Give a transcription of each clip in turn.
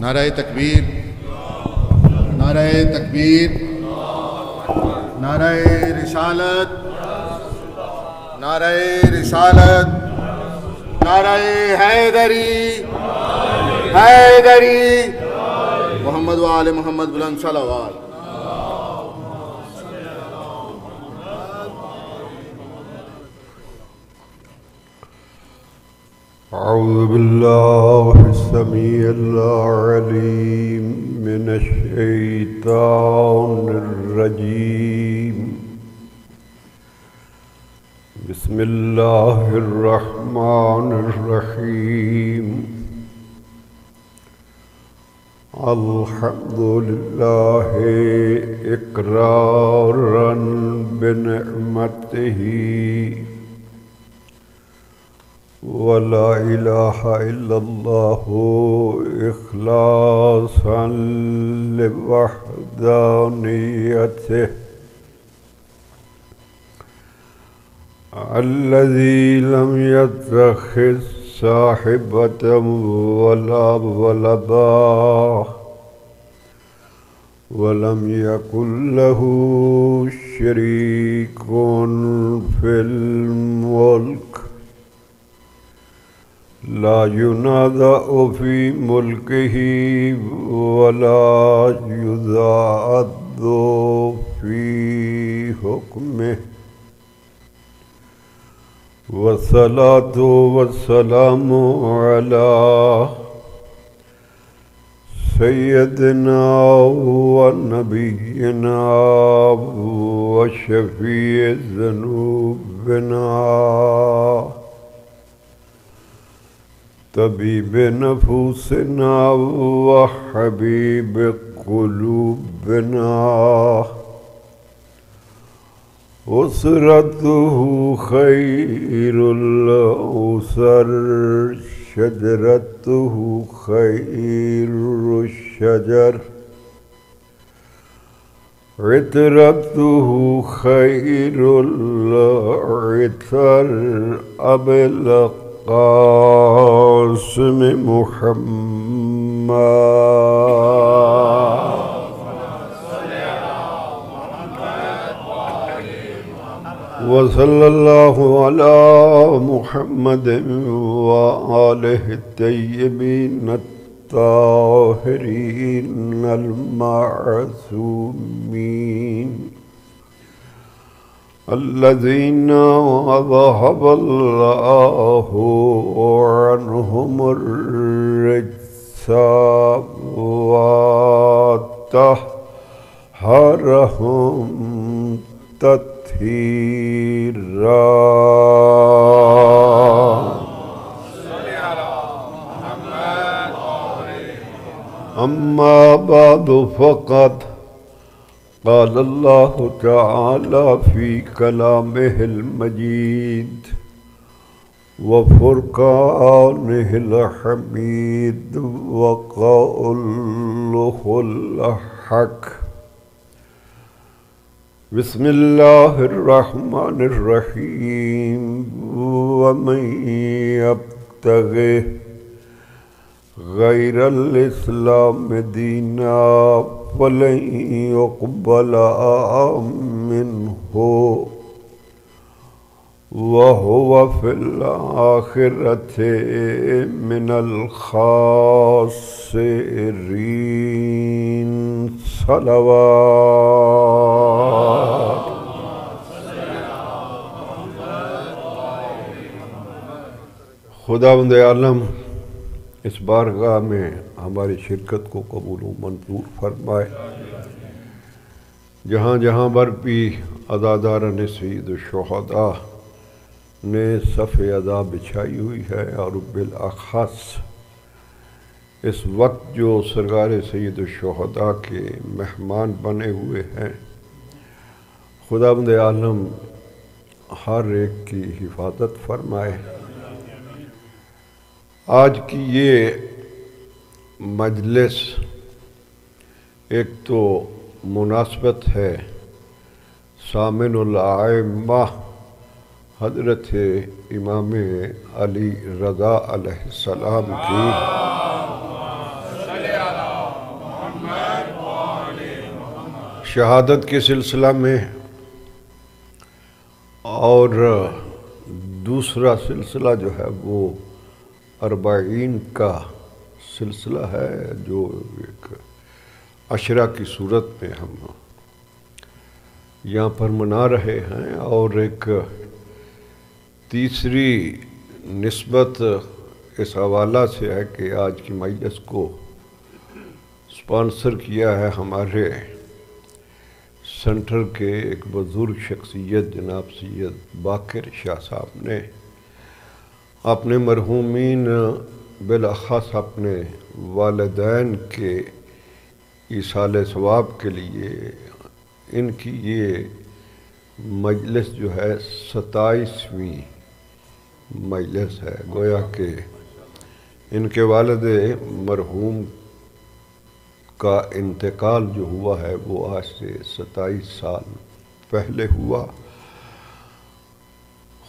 نعرہ تکبیر، نعرہ تکبیر، نعرہ رسالت، نعرہ رسالت، نعرہ حیدری، حیدری، محمد و آل محمد بلند صلوات۔ اعوذ باللہ السمیع العلیم من الشیطان الرجیم، بسم اللہ الرحمن الرحیم، الحمد للہ اقرارا بنعمتہ ولا الہ الا اللہ اخلاصا لوحدانیتہ، الذی لم يتخذ صاحبۃ ولا ولدا ولم يكن له شریک فی الملک، لا ينازع في ملكه ولا يضاد في حكمه، والصلاة والسلام على سيدنا ونبينا وشفيع ذنوبنا طبيب نفوسنا وحبيب قلوبنا، أسرته خير الأسر، شجرته خير الشجر، عطرته خير العطر، أبي القاسم محمد وصلى الله على محمد وآله الطيبين الطاهرين المعصومين، الذين وهب الله عنهم الرجس وطهرهم تطهيرا۔ أما بعد فقد قال الله تعالى في كلامه المجيد وفرقانه الحميد وقوله الحق، بسم الله الرحمن الرحيم، ومن يبتغي غير الإسلام دينا فلن يقبل منه وهو في الآخرة من الخاسرين۔ صلوات۔ خداوند عالم اس بارگاہ میں ہماری شرکت کو قبول و منظور فرمائے، جہاں جہاں پر بھی عزاداران سید الشہداء نے صف ادا بچھائی ہوئی ہے، اور بالاخص اس وقت جو سرکار سید الشہداء کے مہمان بنے ہوئے ہیں، خداوند عالم ہر ایک کی حفاظت فرمائے۔ آج کی یہ مجلس ایک تو مناسبت ہے سامن الائمہ حضرت امام علی رضا علیہ السلام کی، شہادت کے سلسلہ میں اور دوسرا سلسلہ جو ہے وہ اربعین کا سلسلہ ہے، جو ایک عشرہ کی صورت میں ہم یہاں پر منا رہے ہیں، اور ایک تیسری نسبت اس حوالہ سے ہے کہ آج کی مجلس کو اسپانسر کیا ہے ہمارے سینٹر کے ایک بزرگ شخصیت جناب سید باقر شاہ صاحب نے اپنے مرحومین بالاخص اپنے والدین کے ایصال ثواب کے لیے ان کی یہ مجلس جو ہے 27ویں مجلس ہے۔ گویا کہ ان کے والد مرحوم کا انتقال جو ہوا ہے وہ آج سے 27 سال پہلے ہوا۔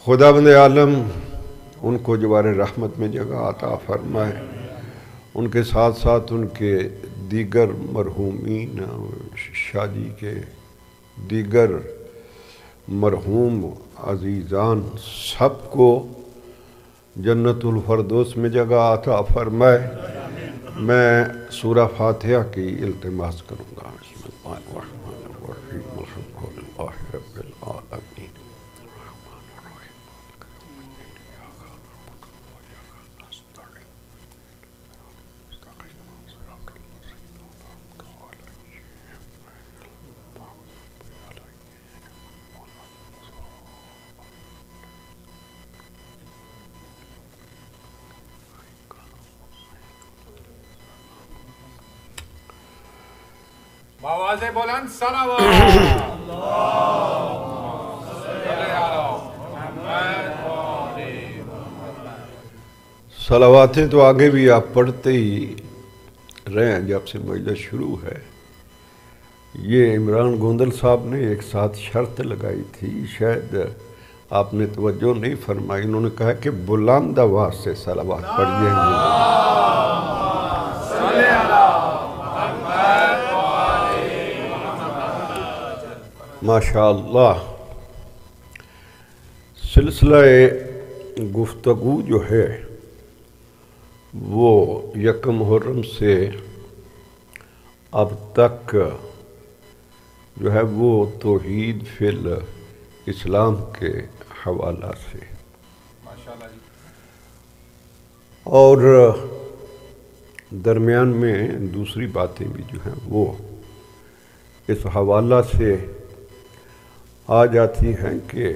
خداوند عالم ان کو جوار رحمت میں جگہ عطا فرمائے، ان کے ساتھ ساتھ ان کے دیگر مرحومین، شاہ جی کے دیگر مرحوم عزیزان سب کو جنت الفردوس میں جگہ عطا فرمائے۔ میں سورہ فاتحہ کی التماس کروں گا۔ بسم اللہ الرحمن الرحیم، الحمد للہ رب العالمین، آواز بلند صلوات۔ صلواتیں تو آگے بھی آپ پڑھتے ہی رہے ہیں جب سے مجلس شروع ہے۔ یہ عمران گوندل صاحب نے ایک ساتھ شرط لگائی تھی، شاید آپ نے توجہ نہیں فرمائی، انہوں نے کہا کہ بلند آواز سے صلوات پڑھیے گے۔ ماشاءاللہ، سلسلہ گفتگو جو ہے وہ یکم محرم سے اب تک جو ہے وہ توحید فی الاسلام کے حوالہ سے، اور درمیان میں دوسری باتیں بھی جو ہیں وہ اس حوالہ سے آ جاتی ہیں کہ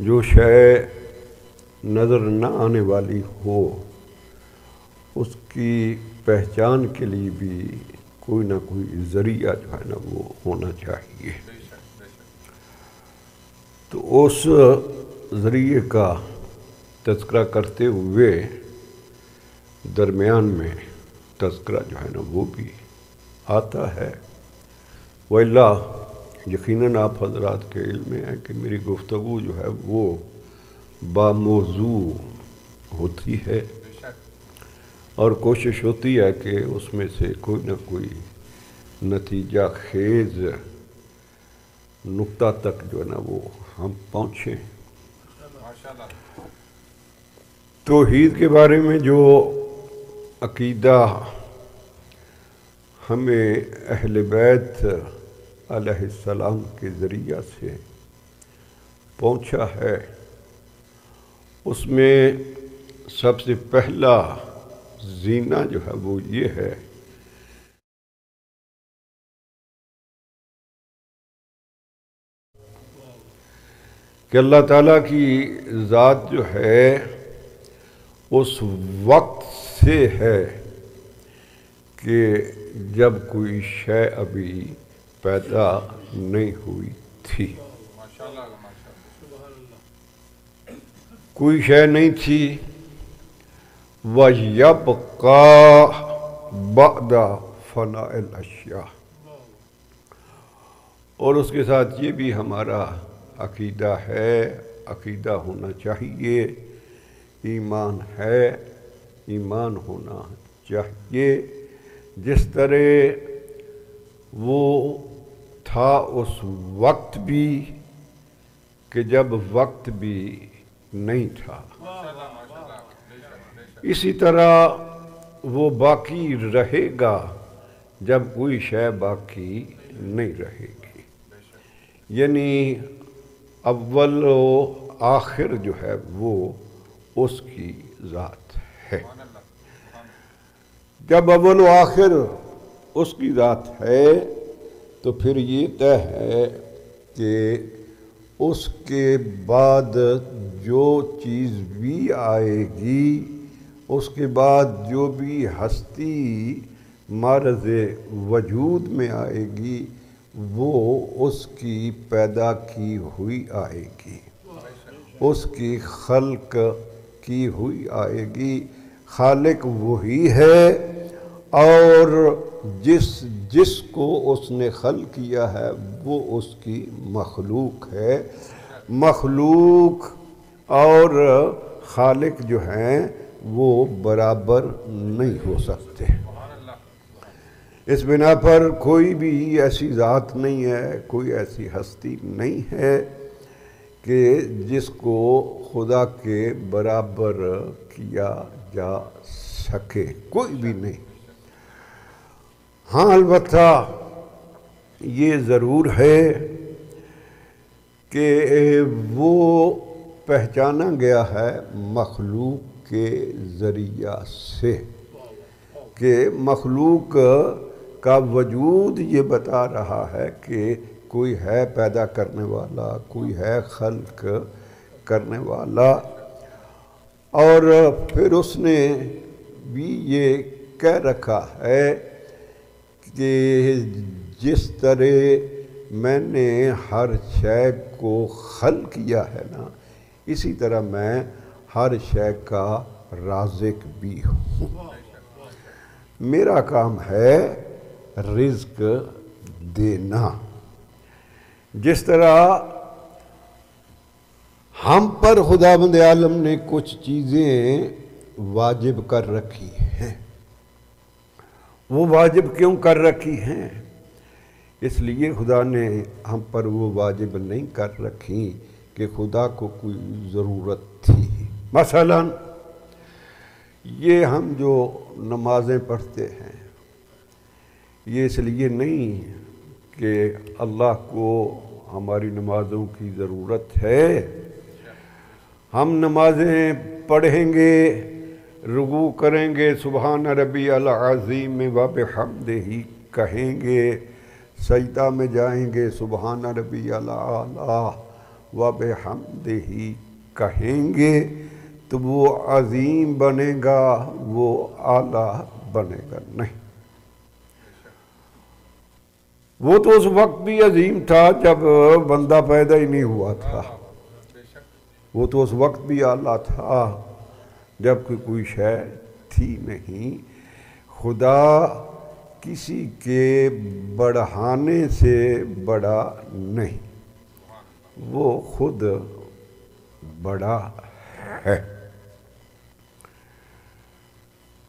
جو شے نظر نہ آنے والی ہو اس کی پہچان کے لیے بھی کوئی نہ کوئی ذریعہ جو ہے نا وہ ہونا چاہیے۔ تو اس ذریعے کا تذکرہ کرتے ہوئے درمیان میں تذکرہ جو ہے نا وہ بھی آتا ہے۔ وَإِلَّا یقیناً آپ حضرات کے علم میں ہے کہ میری گفتگو جو ہے وہ باموضوع ہوتی ہے، اور کوشش ہوتی ہے کہ اس میں سے کوئی نہ کوئی نتیجہ خیز نقطہ تک جو ہے نا وہ ہم پہنچیں۔ توحید کے بارے میں جو عقیدہ ہمیں اہل بیت علیہ السلام کے ذریعہ سے پہنچا ہے، اس میں سب سے پہلا زینہ جو ہے وہ یہ ہے کہ اللہ تعالیٰ کی ذات جو ہے اس وقت سے ہے کہ جب کوئی شے ابھی پیدا نہیں ہوئی تھی، کوئی شے نہیں تھی۔ وَيَبْقَى بَعْدَ فَنَاءِ الْأَشْيَاءِ، اور اس کے ساتھ یہ بھی ہمارا عقیدہ ہے، عقیدہ ہونا چاہیے، ایمان ہے، ایمان ہونا چاہیے، جس طرح وہ تھا اس وقت بھی کہ جب وقت بھی نہیں تھا، اسی طرح وہ باقی رہے گا جب کوئی شے باقی نہیں رہے گی۔ یعنی اول و آخر جو ہے وہ اس کی ذات ہے۔ جب اول و آخر اس کی ذات ہے تو پھر یہ طے ہے کہ اس کے بعد جو چیز بھی آئے گی، اس کے بعد جو بھی ہستی معرض وجود میں آئے گی وہ اس کی پیدا کی ہوئی آئے گی، اس کی خلق کی ہوئی آئے گی۔ خالق وہی ہے اور جس کو اس نے خلق کیا ہے وہ اس کی مخلوق ہے۔ مخلوق اور خالق جو ہیں وہ برابر نہیں ہو سکتے۔ اس بنا پر کوئی بھی ایسی ذات نہیں ہے، کوئی ایسی ہستی نہیں ہے کہ جس کو خدا کے برابر کیا جا سکے، کوئی بھی نہیں۔ ہاں البتہ یہ ضرور ہے کہ وہ پہچانا گیا ہے مخلوق کے ذریعہ سے، کہ مخلوق کا وجود یہ بتا رہا ہے کہ کوئی ہے پیدا کرنے والا، کوئی ہے خلق کرنے والا، اور پھر اس نے بھی یہ کہہ رکھا ہے کہ جس طرح میں نے ہر شے کو خلق کیا ہے نا، اسی طرح میں ہر شے کا رازق بھی ہوں۔ میرا کام ہے رزق دینا۔ جس طرح ہم پر خداوند عالم نے کچھ چیزیں واجب کر رکھی ہیں، وہ واجب کیوں کر رکھی ہیں؟ اس لیے خدا نے ہم پر وہ واجب نہیں کر رکھی کہ خدا کو کوئی ضرورت تھی۔ مثلا یہ ہم جو نمازیں پڑھتے ہیں یہ اس لیے نہیں کہ اللہ کو ہماری نمازوں کی ضرورت ہے۔ ہم نمازیں پڑھیں گے، رکوع کریں گے سبحان ربی العظیم و بحمدہ کہیں گے، سجدہ میں جائیں گے سبحان ربی الاعلیٰ و بحمدہ کہیں گے تو وہ عظیم بنے گا، وہ اعلیٰ بنے گا نہیں۔ وہ تو اس وقت بھی عظیم تھا جب بندہ پیدا ہی نہیں ہوا تھا، وہ تو اس وقت بھی اعلیٰ تھا جب کہ کوئی شے تھی نہیں۔ خدا کسی کے بڑھانے سے بڑا نہیں، وہ خود بڑا ہے۔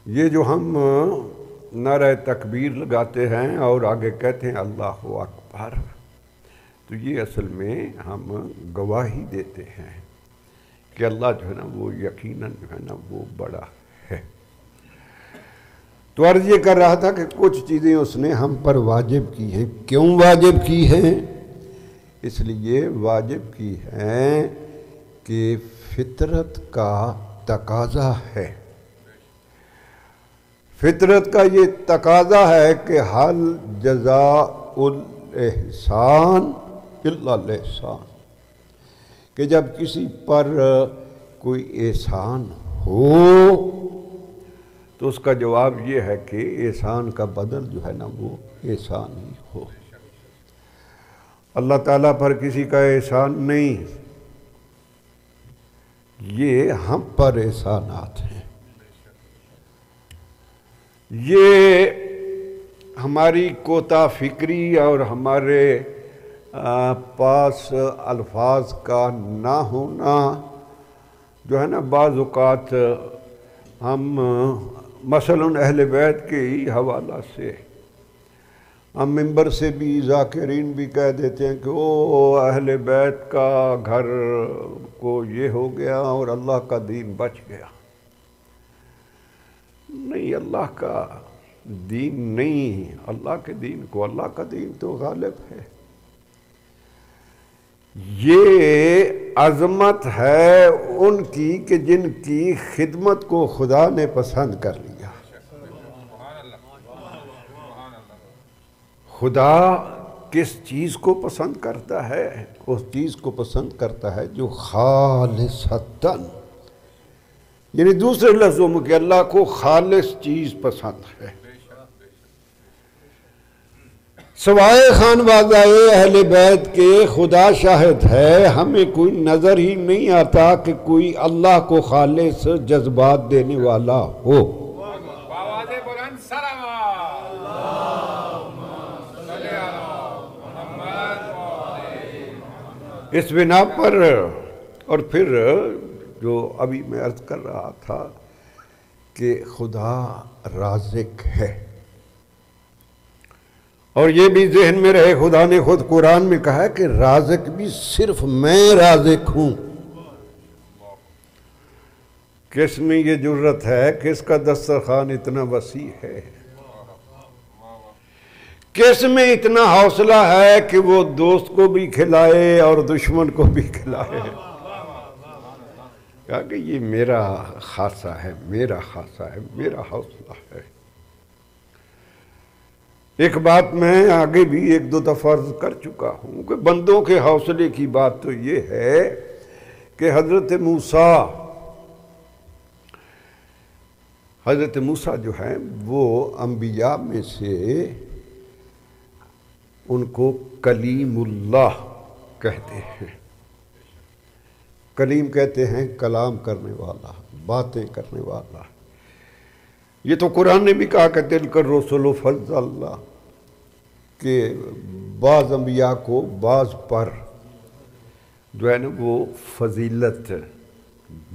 یہ جو ہم نعرہ تکبیر لگاتے ہیں اور آگے کہتے ہیں اللہ اکبر، تو یہ اصل میں ہم گواہی دیتے ہیں کہ اللہ جو ہے نا وہ یقیناً جو ہے نا وہ بڑا ہے۔ تو عرض یہ کر رہا تھا کہ کچھ چیزیں اس نے ہم پر واجب کی ہیں۔ کیوں واجب کی ہیں؟ اس لیے واجب کی ہیں کہ فطرت کا تقاضا ہے، فطرت کا یہ تقاضا ہے کہ حل جزاء الاحسان الا الاحسان، کہ جب کسی پر کوئی احسان ہو تو اس کا جواب یہ ہے کہ احسان کا بدل جو ہے نا وہ احسان ہی ہو۔ اللہ تعالیٰ پر کسی کا احسان نہیں، یہ ہم پر احسانات ہیں۔ یہ ہماری کوتا فکری اور ہمارے پاس الفاظ کا نہ ہونا جو ہے نا، بعض اوقات ہم مثلاً اہل بیت کے ہی حوالہ سے ہم ممبر سے بھی ذاکرین بھی کہہ دیتے ہیں کہ او اہل بیت کا گھر کو یہ ہو گیا اور اللہ کا دین بچ گیا. نہیں، اللہ کا دین نہیں، اللہ کے دین کو، اللہ کا دین تو غالب ہے. یہ عظمت ہے ان کی کہ جن کی خدمت کو خدا نے پسند کر لیا. خدا کس چیز کو پسند کرتا ہے؟ اس چیز کو پسند کرتا ہے جو خالصتاً، یعنی دوسرے لفظوں میں کہ اللہ کو خالص چیز پسند ہے. سوائے خانوادۂ اہل بیت کے خدا شاہد ہے، ہمیں کوئی نظر ہی نہیں آتا کہ کوئی اللہ کو خالص جذبات دینے والا ہو. اس بنا پر، اور پھر جو ابھی میں عرض کر رہا تھا کہ خدا رازق ہے، اور یہ بھی ذہن میں رہے خدا نے خود قرآن میں کہا ہے کہ رازق بھی صرف میں رازق ہوں. کس میں یہ جرت ہے؟ کس کا دسترخوان اتنا وسیع ہے؟ کس میں اتنا حوصلہ ہے کہ وہ دوست کو بھی کھلائے اور دشمن کو بھی کھلائے؟ کہا کہ یہ میرا خاصہ ہے، میرا خاصہ ہے، میرا حوصلہ ہے. ایک بات میں آگے بھی ایک دو دفعہ عرض کر چکا ہوں کہ بندوں کے حوصلے کی بات تو یہ ہے کہ حضرت موسیٰ جو ہیں وہ انبیاء میں سے ان کو کلیم اللہ کہتے ہیں. کلیم کہتے ہیں کلام کرنے والا، باتیں کرنے والا. یہ تو قرآن نے بھی کہا کہ تلک الرسل فضلنا، کہ بعض انبیاء کو بعض پر جو ہے نا وہ فضیلت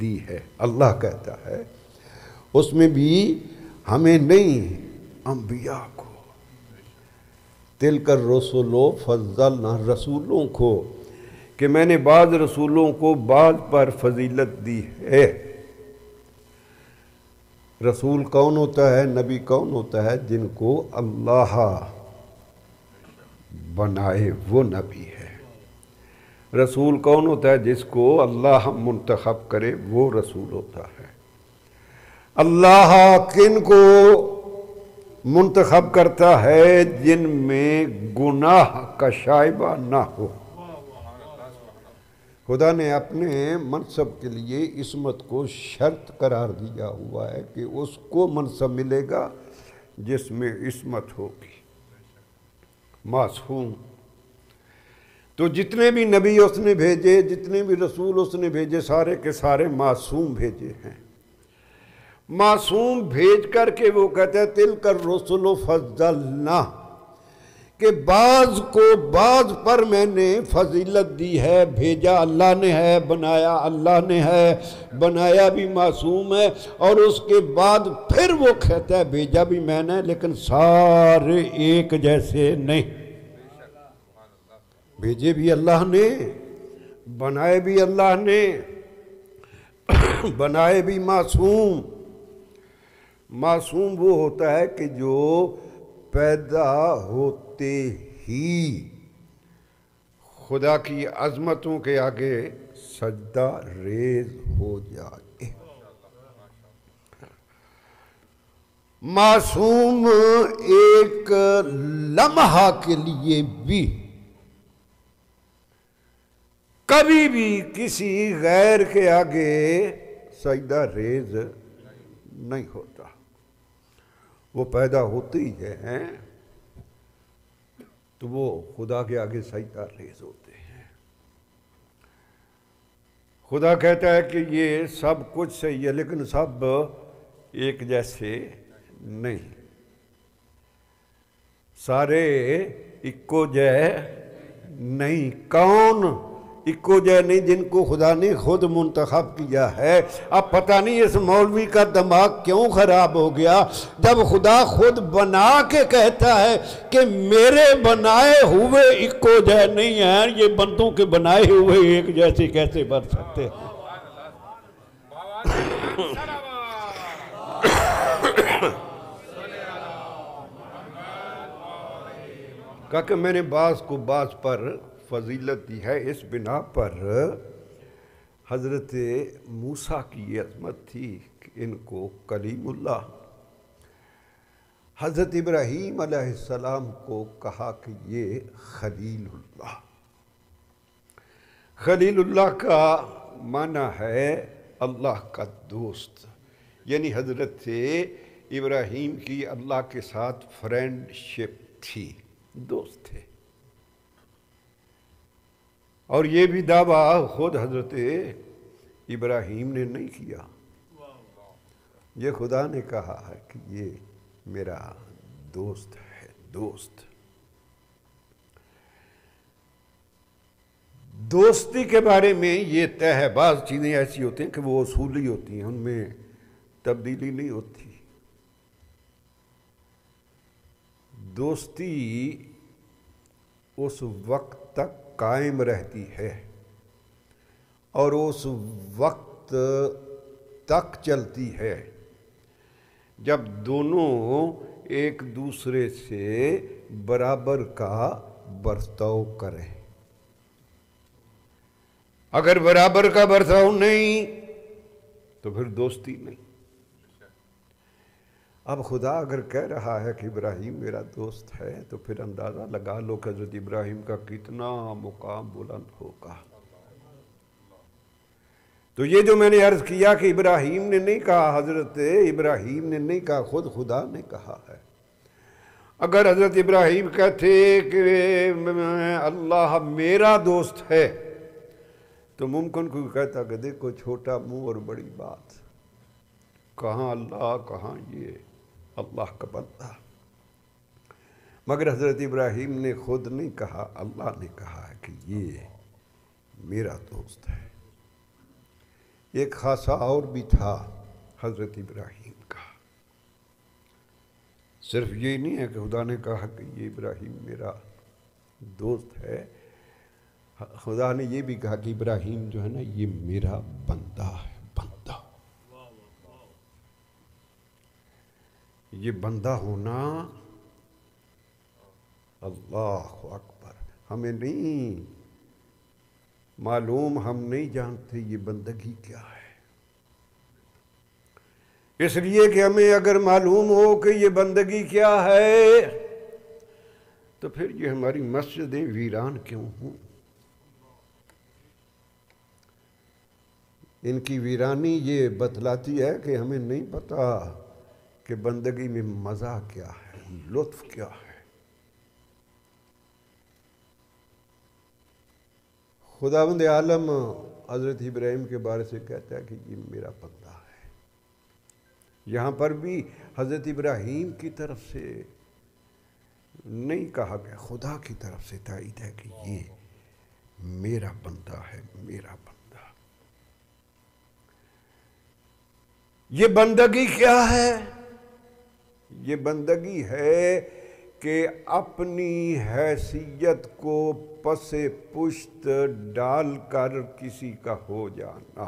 دی ہے. اللہ کہتا ہے اس میں بھی ہمیں نہیں، انبیاء کو. تلک الرسل فضلنا، رسولوں کو، کہ میں نے بعض رسولوں کو بعض پر فضیلت دی ہے. رسول کون ہوتا ہے؟ نبی کون ہوتا ہے؟ جن کو اللہ بنائے وہ نبی ہے. رسول کون ہوتا ہے؟ جس کو اللہ منتخب کرے وہ رسول ہوتا ہے. اللہ کن کو منتخب کرتا ہے؟ جن میں گناہ کا شائبہ نہ ہو. خدا نے اپنے منصب کے لیے عصمت کو شرط قرار دیا ہوا ہے کہ اس کو منصب ملے گا جس میں عصمت ہوگی. معصوم. تو جتنے بھی نبی اس نے بھیجے، جتنے بھی رسول اس نے بھیجے، سارے کے سارے معصوم بھیجے ہیں. معصوم بھیج کر کے وہ کہتے ہیں تلک الرسل فضلنا، کہ بعض کو بعض پر میں نے فضیلت دی ہے. بھیجا اللہ نے ہے، بنایا اللہ نے ہے، بنایا بھی معصوم ہے، اور اس کے بعد پھر وہ کہتا ہے بھیجا بھی میں نے، لیکن سارے ایک جیسے نہیں. بھیجے بھی اللہ نے، بنائے بھی اللہ نے، بنائے بھی معصوم. معصوم وہ ہوتا ہے کہ جو پیدا ہوتے ہی خدا کی عظمتوں کے آگے سجدہ ریز ہو جائے. معصوم ایک لمحہ کے لیے بھی کبھی بھی کسی غیر کے آگے سجدہ ریز نہیں ہوتا. وہ پیدا ہوتے ہی ہیں تو وہ خدا کے آگے سجدہ ریز ہوتے ہیں. خدا کہتا ہے کہ یہ سب کچھ صحیح ہے لیکن سب ایک جیسے نہیں. سارے اکو جے نہیں. کون؟ اکو جے نہیں جن کو خدا نے خود منتخب کیا ہے۔ اب پتہ نہیں اس مولوی کا دماغ کیوں خراب ہو گیا، جب خدا خود بنا کے کہتا ہے کہ میرے بنائے ہوئے اکو جے نہیں ہیں، یہ بندوں کے بنائے ہوئے ایک جیسے کیسے بن سکتے ہیں؟ کہا کہ میں نے بعض کو بعض پر فضیلت دی ہے، اس بنا پر حضرت موسیٰ کی یہ عظمت تھی کہ ان کو کلیم اللہ، حضرت ابراہیم علیہ السلام کو کہا کہ یہ خلیل اللہ۔ خلیل اللہ کا معنی ہے اللہ کا دوست، یعنی حضرت ابراہیم کی اللہ کے ساتھ فرینڈ شپ تھی، دوست تھے۔ اور یہ بھی دعویٰ خود حضرت ابراہیم نے نہیں کیا، یہ خدا نے کہا ہے کہ یہ میرا دوست ہے، دوست۔ دوستی کے بارے میں یہ طے ہے، بعض چیزیں ایسی ہوتی ہیں کہ وہ اصولی ہوتی ہیں، ان میں تبدیلی نہیں ہوتی۔ دوستی اس وقت تک قائم رہتی ہے اور اس وقت تک چلتی ہے جب دونوں ایک دوسرے سے برابر کا برتاؤ کریں۔ اگر برابر کا برتاؤ نہیں تو پھر دوستی نہیں۔ اب خدا اگر کہہ رہا ہے کہ ابراہیم میرا دوست ہے تو پھر اندازہ لگا لو کہ حضرت ابراہیم کا کتنا مقام بلند ہوگا۔ تو یہ جو میں نے عرض کیا کہ ابراہیم نے نہیں کہا، حضرت ابراہیم نے نہیں کہا، خود خدا نے کہا ہے۔ اگر حضرت ابراہیم کہتے کہ اللہ میرا دوست ہے تو ممکن کوئی کہتا کہ دیکھو چھوٹا منہ اور بڑی بات، کہاں اللہ کہاں یہ اللہ کا بندہ۔ مگر حضرت ابراہیم نے خود نہیں کہا، اللہ نے کہا ہے کہ یہ میرا دوست ہے۔ ایک خاصہ اور بھی تھا حضرت ابراہیم کا، صرف یہ نہیں ہے کہ خدا نے کہا کہ یہ ابراہیم میرا دوست ہے، خدا نے یہ بھی کہا کہ ابراہیم جو ہے نا یہ میرا بندہ ہے، بندہ۔ یہ بندہ ہونا، اللہ اکبر، ہمیں نہیں معلوم، ہم نہیں جانتے یہ بندگی کیا ہے۔ اس لیے کہ ہمیں اگر معلوم ہو کہ یہ بندگی کیا ہے تو پھر یہ ہماری مسجدیں ویران کیوں ہوں؟ ان کی ویرانی یہ بتلاتی ہے کہ ہمیں نہیں پتا کہ بندگی میں مزہ کیا ہے، لطف کیا ہے۔ خداوند عالم حضرت ابراہیم کے بارے سے کہتا ہے کہ یہ میرا بندہ ہے۔ یہاں پر بھی حضرت ابراہیم کی طرف سے نہیں کہا گیا، خدا کی طرف سے تائید ہے کہ یہ میرا بندہ ہے، میرا بندہ۔ یہ بندگی کیا ہے؟ یہ بندگی ہے کہ اپنی حیثیت کو پس پشت ڈال کر کسی کا ہو جانا۔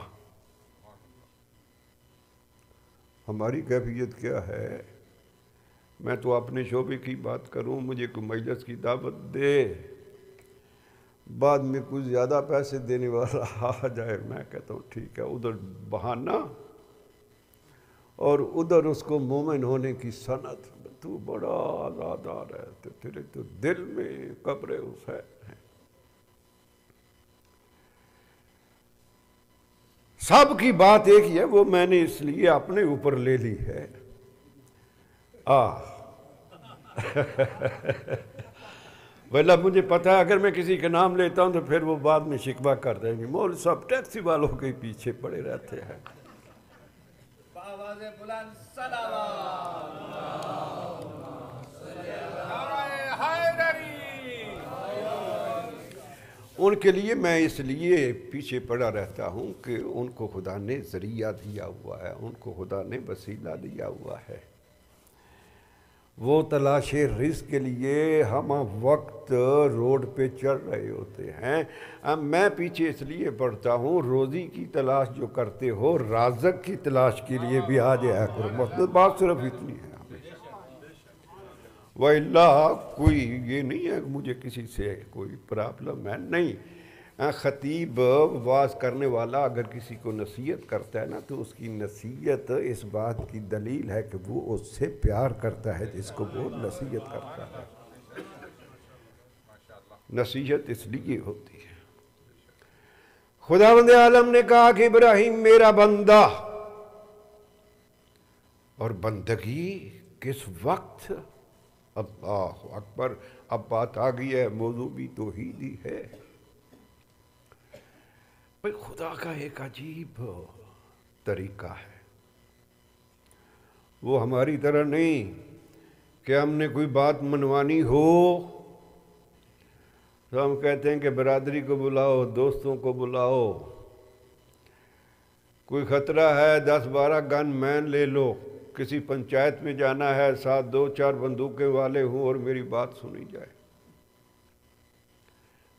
ہماری کیفیت کیا ہے؟ میں تو اپنے شعبے کی بات کروں، مجھے کوئی مجلس کی دعوت دے، بعد میں کچھ زیادہ پیسے دینے والا آ جائے، میں کہتا ہوں ٹھیک ہے، ادھر بہانہ اور ادھر اس کو مومن ہونے کی سند، تو بڑا آزادار ہے، تو تیرے تو دل میں قبر حسین ہے۔ سب کی بات ایک ہی ہے، وہ میں نے اس لیے اپنے اوپر لے لی ہے۔ ویلہ مجھے پتا ہے اگر میں کسی کا نام لیتا ہوں تو پھر وہ بعد میں شکوہ کر دیں گے، مول صاحب ٹیکسی والوں کے پیچھے پڑے رہتے ہیں۔ ان کے لیے میں اس لیے پیچھے پڑا رہتا ہوں کہ ان کو خدا نے ذریعہ دیا ہوا ہے، ان کو خدا نے وسیلہ دیا ہوا ہے۔ وہ تلاش رزق کے لیے ہم وقت روڈ پہ چل رہے ہوتے ہیں۔ اب میں پیچھے اس لیے پڑھتا ہوں، روزی کی تلاش جو کرتے ہو رازق کی تلاش کے لیے بھی آ جایا کرو۔ مقصد بات صرف اتنی ہے۔ وَإِلَّا کوئی یہ نہیں ہے کہ مجھے کسی سے کوئی پرابلم ہے، نہیں۔ خطیب واعظ کرنے والا اگر کسی کو نصیحت کرتا ہے نا تو اس کی نصیحت اس بات کی دلیل ہے کہ وہ اس سے پیار کرتا ہے جس کو وہ نصیحت کرتا ہے۔ نصیحت اس لیے ہوتی ہے۔ خداوند عالم نے کہا کہ ابراہیم میرا بندہ، اور بندگی کس وقت؟ اللہ اکبر، اب بات آ گئی ہے، موضوع بھی توحیدی ہے۔ بھئی خدا کا ایک عجیب طریقہ ہے، وہ ہماری طرح نہیں کہ ہم نے کوئی بات منوانی ہو تو ہم کہتے ہیں کہ برادری کو بلاؤ، دوستوں کو بلاؤ، کوئی خطرہ ہے 10-12 گن مین لے لو، کسی پنچایت میں جانا ہے، ساتھ 2-4 بندوقیں والے ہوں اور میری بات سنی جائے۔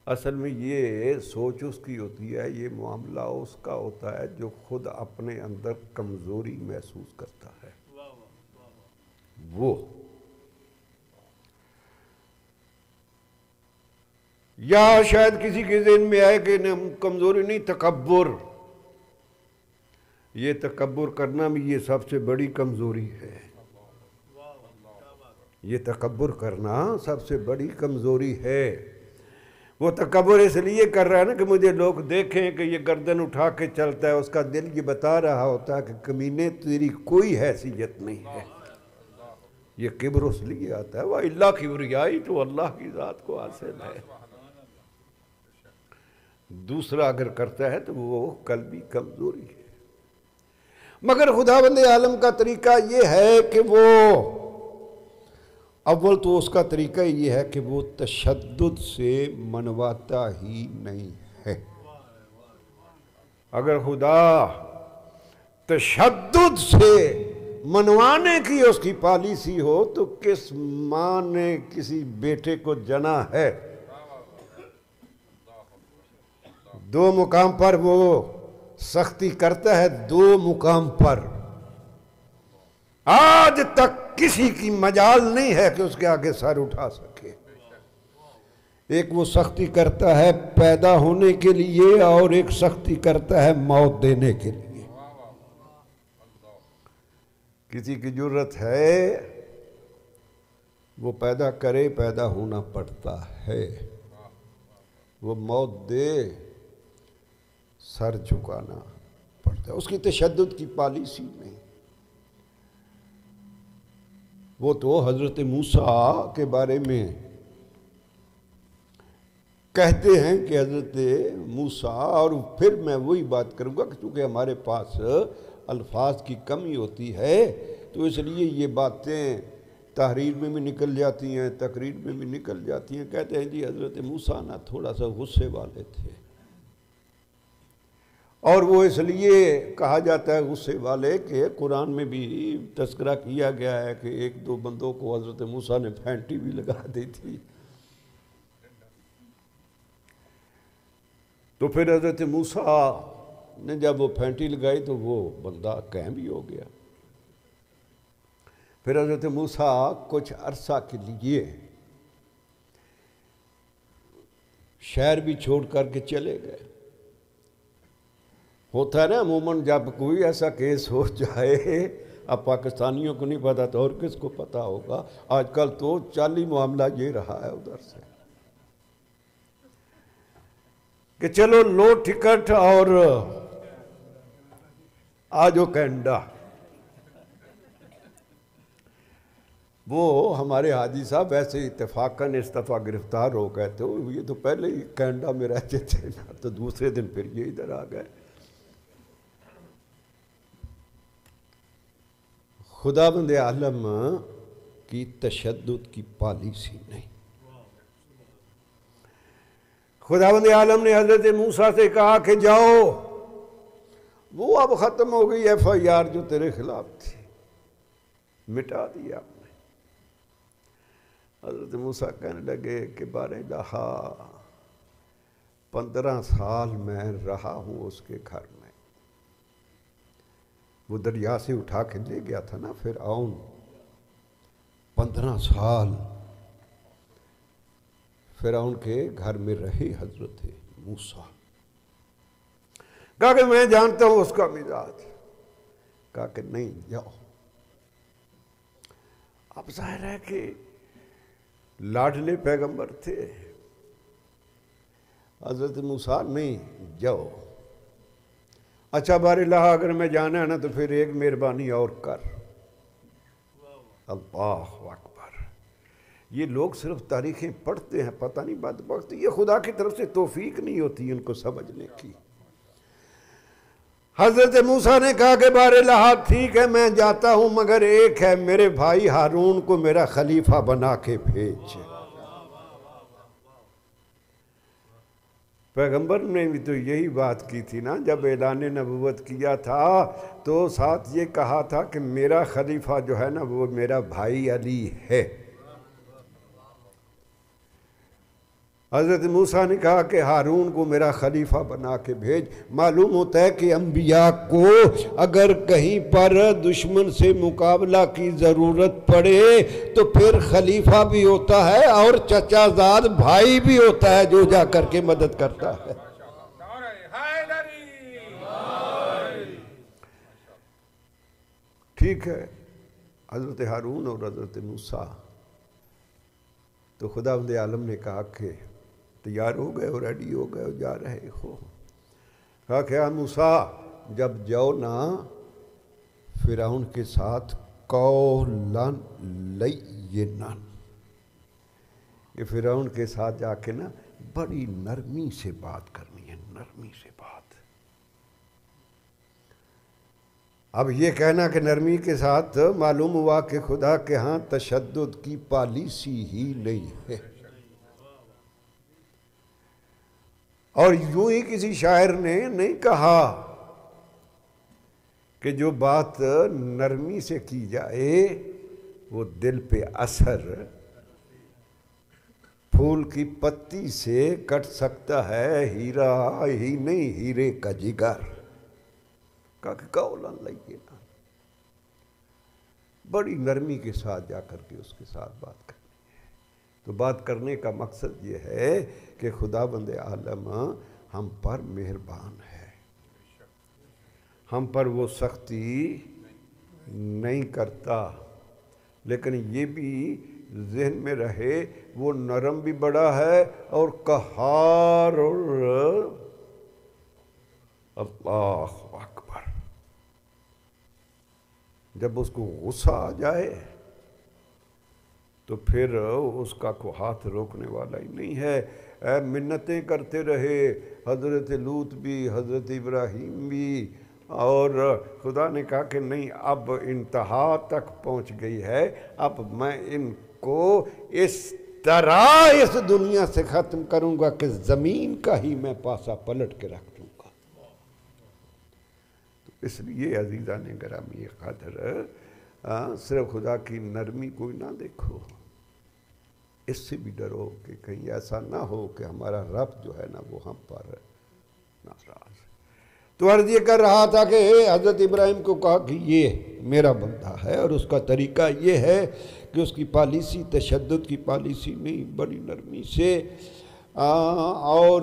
اصل میں یہ سوچ اس کی ہوتی ہے، یہ معاملہ اس کا ہوتا ہے جو خود اپنے اندر کمزوری محسوس کرتا ہے۔ وہ یا شاید کسی کے ذہن میں آئے کہ کمزوری نہیں، تکبر، یہ تکبر کرنا بھی یہ سب سے بڑی کمزوری ہے۔ یہ تکبر کرنا سب سے بڑی کمزوری ہے۔ وہ تکبر اس لیے کر رہا ہے نا کہ مجھے لوگ دیکھیں کہ یہ گردن اٹھا کے چلتا ہے، اس کا دل یہ بتا رہا ہوتا ہے کہ کمینے تیری کوئی حیثیت نہیں ہے۔ یہ کبر اس لیے آتا ہے، وَإِلَّا کبریائی تو اللہ کی ذات کو حاصل ہے۔ دوسرا اگر کرتا ہے تو وہ قلبی کمزوری ہے۔ مگر خداوند عالم کا طریقہ یہ ہے کہ وہ اول تو اس کا طریقہ یہ ہے کہ وہ تشدد سے منواتا ہی نہیں ہے۔ اگر خدا تشدد سے منوانے کی اس کی پالیسی ہو تو کس ماں نے کسی بیٹے کو جنا ہے؟ 2 مقام پر وہ سختی کرتا ہے، 2 مقام پر آج تک کسی کی مجال نہیں ہے کہ اس کے آگے سر اٹھا سکے۔ ایک وہ سختی کرتا ہے پیدا ہونے کے لیے اور ایک سختی کرتا ہے موت دینے کے لیے۔ کسی کی جرت ہے وہ پیدا کرے، پیدا ہونا پڑتا ہے، وہ موت دے سر جھکانا پڑتا ہے۔ اس کی تشدد کی پالیسی نہیں۔ وہ تو حضرت موسیٰ کے بارے میں کہتے ہیں کہ حضرت موسیٰ، اور پھر میں وہی بات کروں گا کہ چونکہ ہمارے پاس الفاظ کی کمی ہوتی ہے تو اس لیے یہ باتیں تحریر میں بھی نکل جاتی ہیں، تقریر میں بھی نکل جاتی ہیں۔ کہتے ہیں جی حضرت موسیٰ نا تھوڑا سا غصے والے تھے، اور وہ اس لیے کہا جاتا ہے غصے والے کہ قرآن میں بھی تذکرہ کیا گیا ہے کہ 1-2 بندوں کو حضرت موسیٰ نے پھینٹی بھی لگا دی تھی۔ تو پھر حضرت موسیٰ نے جب وہ پھینٹی لگائی تو وہ بندہ قائم بھی ہو گیا۔ پھر حضرت موسیٰ کچھ عرصہ کے لیے شہر بھی چھوڑ کر کے چلے گئے۔ ہوتا ہے نا عموماً جب کوئی ایسا کیس ہو جائے، اب پاکستانیوں کو نہیں پتا تو اور کس کو پتا ہوگا، آج کل تو چالی معاملہ یہ رہا ہے ادھر سے کہ چلو لو ٹکٹ اور آجو کینیڈا۔ وہ ہمارے حاجی صاحب ایسے اتفاقاً اس دفعہ گرفتار ہو گئے تھے، یہ تو پہلے ہی کینیڈا میں رہتے تھے تو دوسرے دن پھر یہ ادھر آ گئے۔ خداوند عالم کی تشدد کی پالیسی نہیں۔ خداوند عالم نے حضرت موسیٰ سے کہا کہ جاؤ، وہ اب ختم ہو گئی FIR جو تیرے خلاف تھی، مٹا دیا آپ نے۔ حضرت موسیٰ کہنے لگے کہ بار الہا 15 سال میں رہا ہوں اس کے گھر میں، وہ دریا سے اٹھا کے لے گیا تھا نا فرعون، 15 سال فرعون کے گھر میں رہے حضرت موسیٰ۔ کہا کہ میں جانتا ہوں اس کا مزاج، کہا کہ نہیں جاؤ۔ اب ظاہر ہے کہ لاڈلے پیغمبر تھے، حضرت موسیٰ نہیں جاؤ۔ اچھا بار الہا اگر میں جانا ہے نا تو پھر ایک مہربانی اور کر۔ اللہ اکبر، یہ لوگ صرف تاریخیں پڑھتے ہیں، پتہ نہیں بات پڑھتے، یہ خدا کی طرف سے توفیق نہیں ہوتی ان کو سمجھنے کی۔ حضرت موسیٰ نے کہا کہ بار الہا ٹھیک ہے میں جاتا ہوں، مگر ایک ہے، میرے بھائی ہارون کو میرا خلیفہ بنا کے بھیج۔ پیغمبر نے بھی تو یہی بات کی تھی نا، جب اعلان نبوت کیا تھا تو ساتھ یہ کہا تھا کہ میرا خلیفہ جو ہے نا وہ میرا بھائی علی ہے۔ حضرت موسیٰ نے کہا کہ ہارون کو میرا خلیفہ بنا کے بھیج۔ معلوم ہوتا ہے کہ انبیاء کو اگر کہیں پر دشمن سے مقابلہ کی ضرورت پڑے تو پھر خلیفہ بھی ہوتا ہے اور چچا زاد بھائی بھی ہوتا ہے جو جا کر کے مدد کرتا ہے۔ ٹھیک ہے، حضرت ہارون اور حضرت موسیٰ تو خداوند عالم نے کہا کہ تیار ہو گئے اور ریڈی ہو گئے اور جا رہے ہو۔ کہا کہ موسیٰ جب جاؤ نا فرعون کے ساتھ قولاً لینا، یہ فرعون کے ساتھ جا کے نا بڑی نرمی سے بات کرنی ہے، نرمی سے بات۔ اب یہ کہنا کہ نرمی کے ساتھ، معلوم ہوا کہ خدا کے ہاں تشدد کی پالیسی ہی نہیں ہے۔ اور یوں ہی کسی شاعر نے نہیں کہا کہ جو بات نرمی سے کی جائے وہ دل پہ اثر پھول کی پتی سے کٹ سکتا ہے، ہیرا ہی نہیں ہیرے کا جگر۔ کہا کہ قولاً لینا، بڑی نرمی کے ساتھ جا کر کے اس کے ساتھ بات کرنی ہے۔ تو بات کرنے کا مقصد یہ ہے کہ خداوند عالم ہم پر مہربان ہے، ہم پر وہ سختی نہیں کرتا، لیکن یہ بھی ذہن میں رہے وہ نرم بھی بڑا ہے اور قہار اور اللہ اکبر۔ جب اس کو غصہ آ جائے تو پھر اس کا کوئی ہاتھ روکنے والا ہی نہیں ہے۔ منتیں کرتے رہے حضرت لوط بھی، حضرت ابراہیم بھی، اور خدا نے کہا کہ نہیں اب انتہا تک پہنچ گئی ہے، اب میں ان کو اس طرح اس دنیا سے ختم کروں گا کہ زمین کا ہی میں پاسا پلٹ کے رکھ دوں گا۔ تو اس لیے عزیزان گرامی قدر صرف خدا کی نرمی کوئی نہ دیکھو، اس سے بھی ڈرو کہ کہیں ایسا نہ ہو کہ ہمارا رب جو ہے نا وہ ہم پر ناراض۔ تو عرض یہ کر رہا تھا کہ حضرت ابراہیم کو کہا کہ یہ میرا بندہ ہے اور اس کا طریقہ یہ ہے کہ اس کی پالیسی تشدد کی پالیسی نہیں، بڑی نرمی سے، اور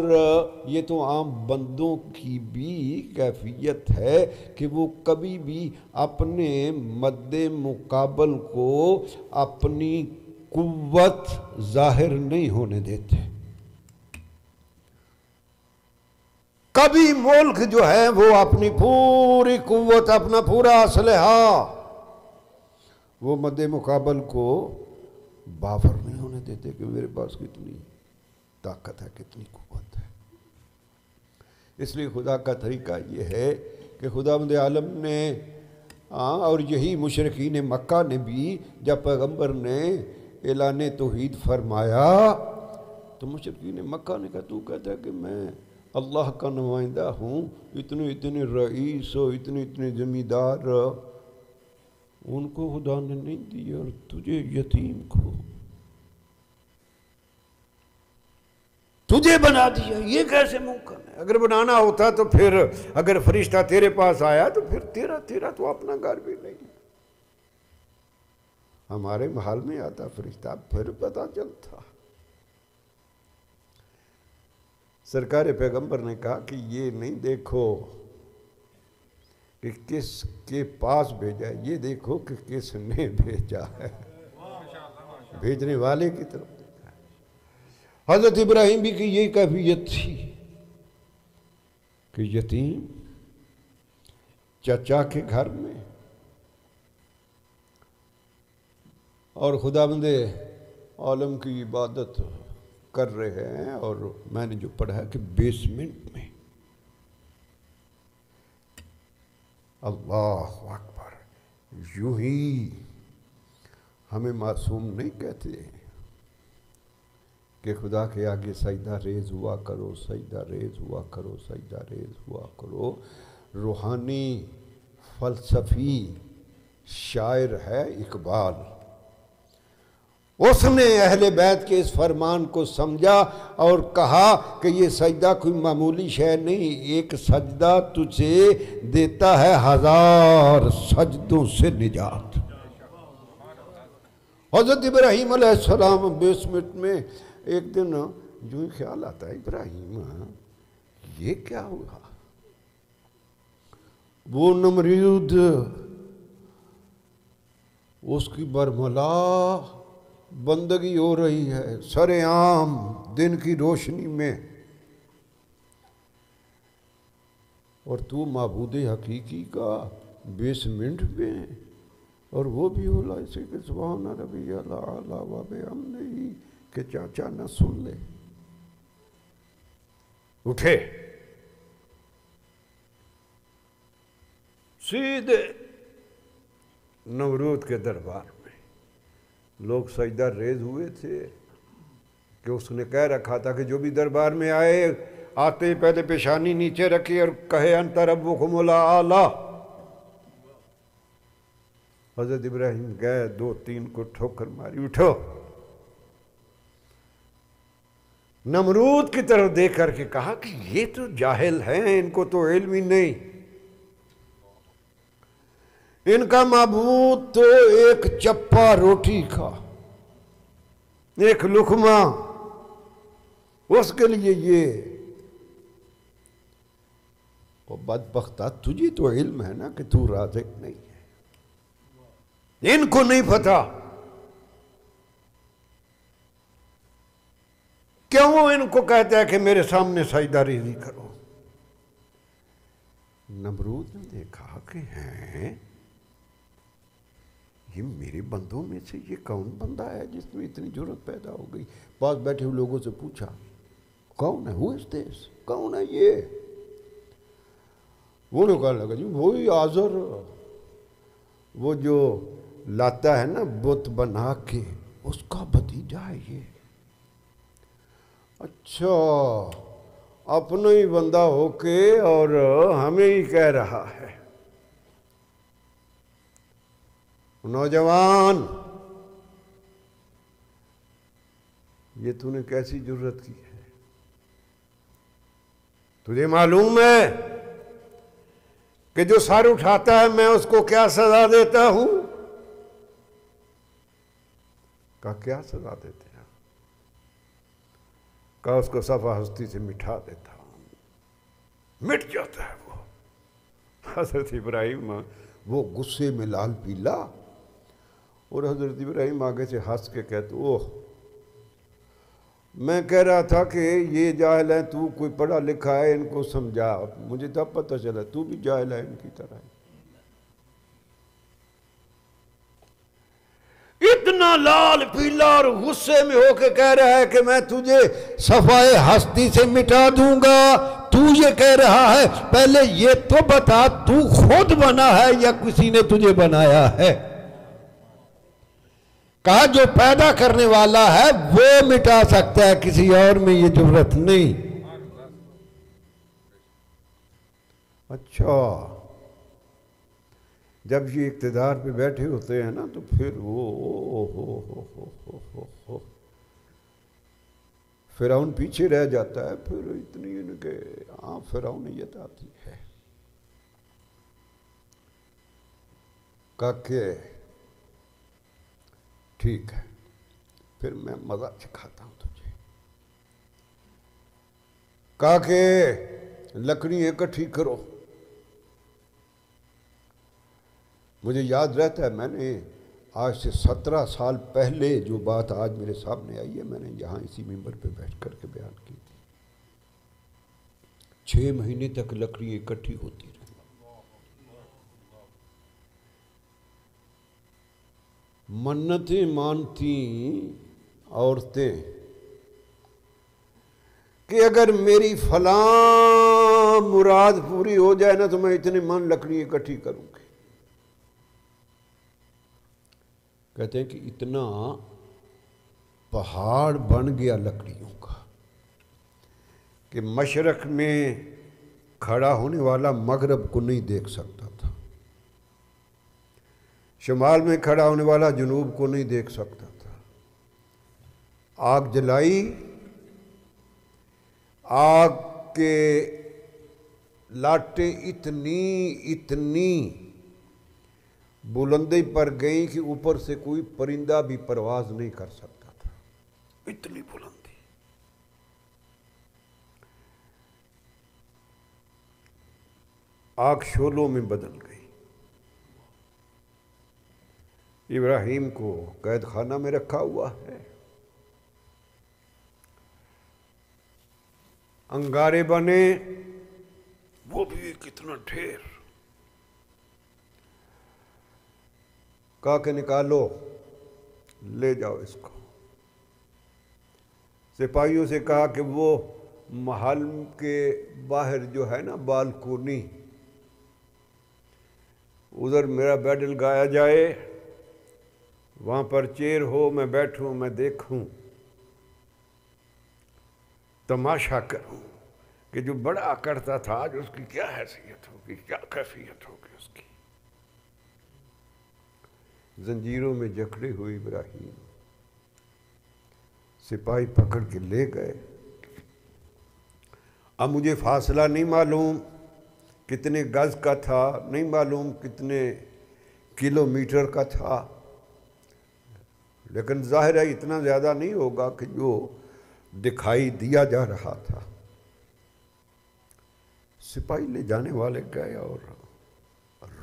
یہ تو عام بندوں کی بھی کیفیت ہے کہ وہ کبھی بھی اپنے مد مقابل کو اپنی قوت ظاہر نہیں ہونے دیتے۔ کبھی ملک جو ہے وہ اپنی پوری قوت، اپنا پورا اسلحہ وہ مد مقابل کو باور نہیں ہونے دیتے کہ میرے پاس کتنی طاقت ہے، کتنی قوت ہے۔ اس لیے خدا کا طریقہ یہ ہے کہ خداوند عالم نے اور یہی مشرکین مکہ نے بھی جب پیغمبر نے اعلان توحید فرمایا تو مشرکین مکہ نے کہا تو کہتا ہے کہ میں اللہ کا نمائندہ ہوں، اتنے اتنے رئیس ہو، اتنے اتنے زمیندار، ان کو خدا نے نہیں دی اور تجھے یتیم کو تجھے بنا دیا، یہ کیسے ممکن ہے؟ اگر بنانا ہوتا تو پھر اگر فرشتہ تیرے پاس آیا تو پھر تیرا تو اپنا گھر بھی نہیں، ہمارے محل میں آتا فرشتہ پھر پتہ چلتا۔ سرکار پیغمبر نے کہا کہ یہ نہیں دیکھو کہ کس کے پاس بھیجا ہے، یہ دیکھو کہ کس نے بھیجا ہے، بھیجنے والے کی طرف دیکھا ہے۔ حضرت ابراہیم بھی کی یہی کیفیت تھی کہ یتیم چچا کے گھر میں، اور خداوند عالم کی عبادت کر رہے ہیں، اور میں نے جو پڑھا ہے کہ بیسمنٹ میں۔ اللہ اکبر، یوں ہی ہمیں معصوم نہیں کہتے کہ خدا کے آگے سجدہ ریز ہوا کرو، سجدہ ریز ہوا کرو، سجدہ ریز ہوا کرو۔ روحانی فلسفی شاعر ہے اقبال، اس نے اہل بیت کے اس فرمان کو سمجھا اور کہا کہ یہ سجدہ کوئی معمولی شے نہیں، ایک سجدہ تجھے دیتا ہے 1000 سجدوں سے نجات۔ حضرت ابراہیم علیہ السلام بیسمنٹ میں ایک دن جو خیال آتا ہے ابراہیم یہ کیا ہوا؟ وہ نمرود اس کی برملا بندگی ہو رہی ہے سر عام دن کی روشنی میں، اور تو معبود حقیقی کا بیسمنٹ میں، اور وہ بھی اولا اسے کہ سبحان ربی الاعلی و بحمدہ کہ چاچا نہ سن لے۔ اٹھے سیدھے نمرود کے دربار میں، لوگ سجدہ ریز ہوئے تھے کہ اس نے کہہ رکھا تھا کہ جو بھی دربار میں آئے آتے ہی پہلے پیشانی نیچے رکھے اور کہے انت ربکم الاعلی۔ حضرت ابراہیم گئے، 2-3 کو ٹھوکر ماری، اٹھو۔ نمرود کی طرف دیکھ کر کے کہا کہ یہ تو جاہل ہیں، ان کو تو علم ہی نہیں، ان کا معبود تو ایک چپا روٹی کا ایک لقمہ، اس کے لیے یہ۔ وہ بدبختہ، تجھے تو علم ہے نا کہ تو رازق نہیں ہے، ان کو نہیں پتا، کیوں ان کو کہتا ہے کہ میرے سامنے سجدہ ریزی کرو؟ نمرود نے دیکھا کہ ہیں یہ میرے بندوں میں سے یہ کون بندہ ہے جس میں اتنی جرت پیدا ہو گئی؟ پاس بیٹھے ہوئے لوگوں سے پوچھا کون ہے، who is this؟ کون ہے یہ؟ وہ نے کہا لگا جی وہی آزر، وہ جو لاتا ہے نا بت بنا کے، اس کا بھتیجا ہے یہ۔ اچھا، اپنا ہی بندہ ہو کے اور ہمیں ہی کہہ رہا ہے۔ نوجوان، یہ تو نے کیسی جرت کی ہے؟ تجھے معلوم ہے کہ جو سر اٹھاتا ہے میں اس کو کیا سزا دیتا ہوں؟ کہا کیا سزا دیتے ہیں؟ کہا اس کو صفحہ ہستی سے مٹھا دیتا ہوں، مٹ جاتا ہے وہ۔ حضرت ابراہیم وہ غصے میں لال پیلا، اور حضرت ابراہیم آگے سے ہنس کے کہتے اوہ میں کہہ رہا تھا کہ یہ جاہل ہیں، تو کوئی پڑھا لکھا ہے، ان کو سمجھا، مجھے تب پتہ چلا تو بھی جاہل ہے ان کی طرح۔ اتنا لال پیلا اور غصے میں ہو کے کہہ رہا ہے کہ میں تجھے صفحہ ہستی سے مٹا دوں گا، تو یہ کہہ رہا ہے پہلے یہ تو بتا تو خود بنا ہے یا کسی نے تجھے بنایا ہے؟ کہا جو پیدا کرنے والا ہے وہ مٹا سکتا ہے، کسی اور میں یہ جرت نہیں۔ اچھا جب یہ اقتدار پہ بیٹھے ہوتے ہیں نا تو پھر وہ فرعون پیچھے رہ جاتا ہے، پھر اتنی ان کے فرعونیت آتی ہے۔ کہا کہ ٹھیک ہے پھر میں مزہ سکھاتا ہوں تجھے۔ کہا کہ لکڑی اکٹھی کرو۔ مجھے یاد رہتا ہے میں نے آج سے 17 سال پہلے جو بات آج میرے سامنے آئی ہے، میں نے یہاں اسی ممبر پہ بیٹھ کر کے بیان کی تھی۔ 6 مہینے تک لکڑی اکٹھی ہوتی رہی، منتیں مانتی عورتیں کہ اگر میری فلاں مراد پوری ہو جائے نا تو میں اتنے من لکڑی اکٹھی کروں گی۔ کہتے ہیں کہ اتنا پہاڑ بن گیا لکڑیوں کا کہ مشرق میں کھڑا ہونے والا مغرب کو نہیں دیکھ سکتا تھا، شمال میں کھڑا ہونے والا جنوب کو نہیں دیکھ سکتا تھا۔ آگ جلائی، آگ کے لاٹیں اتنی بلندی پر گئیں کہ اوپر سے کوئی پرندہ بھی پرواز نہیں کر سکتا تھا، اتنی بلندی۔ آگ شعلوں میں بدل گئی۔ ابراہیم کو قید خانہ میں رکھا ہوا ہے، انگارے بنے، وہ بھی کتنا ڈھیر۔ کہا کہ نکالو، لے جاؤ اس کو۔ سپاہیوں سے کہا کہ وہ محل کے باہر جو ہے نا بالکونی، ادھر میرا بیڈ لگایا جائے، وہاں پر چیئر ہو، میں بیٹھوں، میں دیکھوں، تماشا کروں کہ جو بڑا کرتا تھا آج اس کی کیا حیثیت ہوگی، کیا کیفیت ہوگی اس کی۔ زنجیروں میں جکڑے ہوئے ابراہیم، سپاہی پکڑ کے لے گئے۔ اب مجھے فاصلہ نہیں معلوم کتنے گز کا تھا، نہیں معلوم کتنے کلومیٹر کا تھا، لیکن ظاہر ہے اتنا زیادہ نہیں ہوگا کہ جو دکھائی دیا جا رہا تھا۔ سپاہی لے جانے والے گئے اور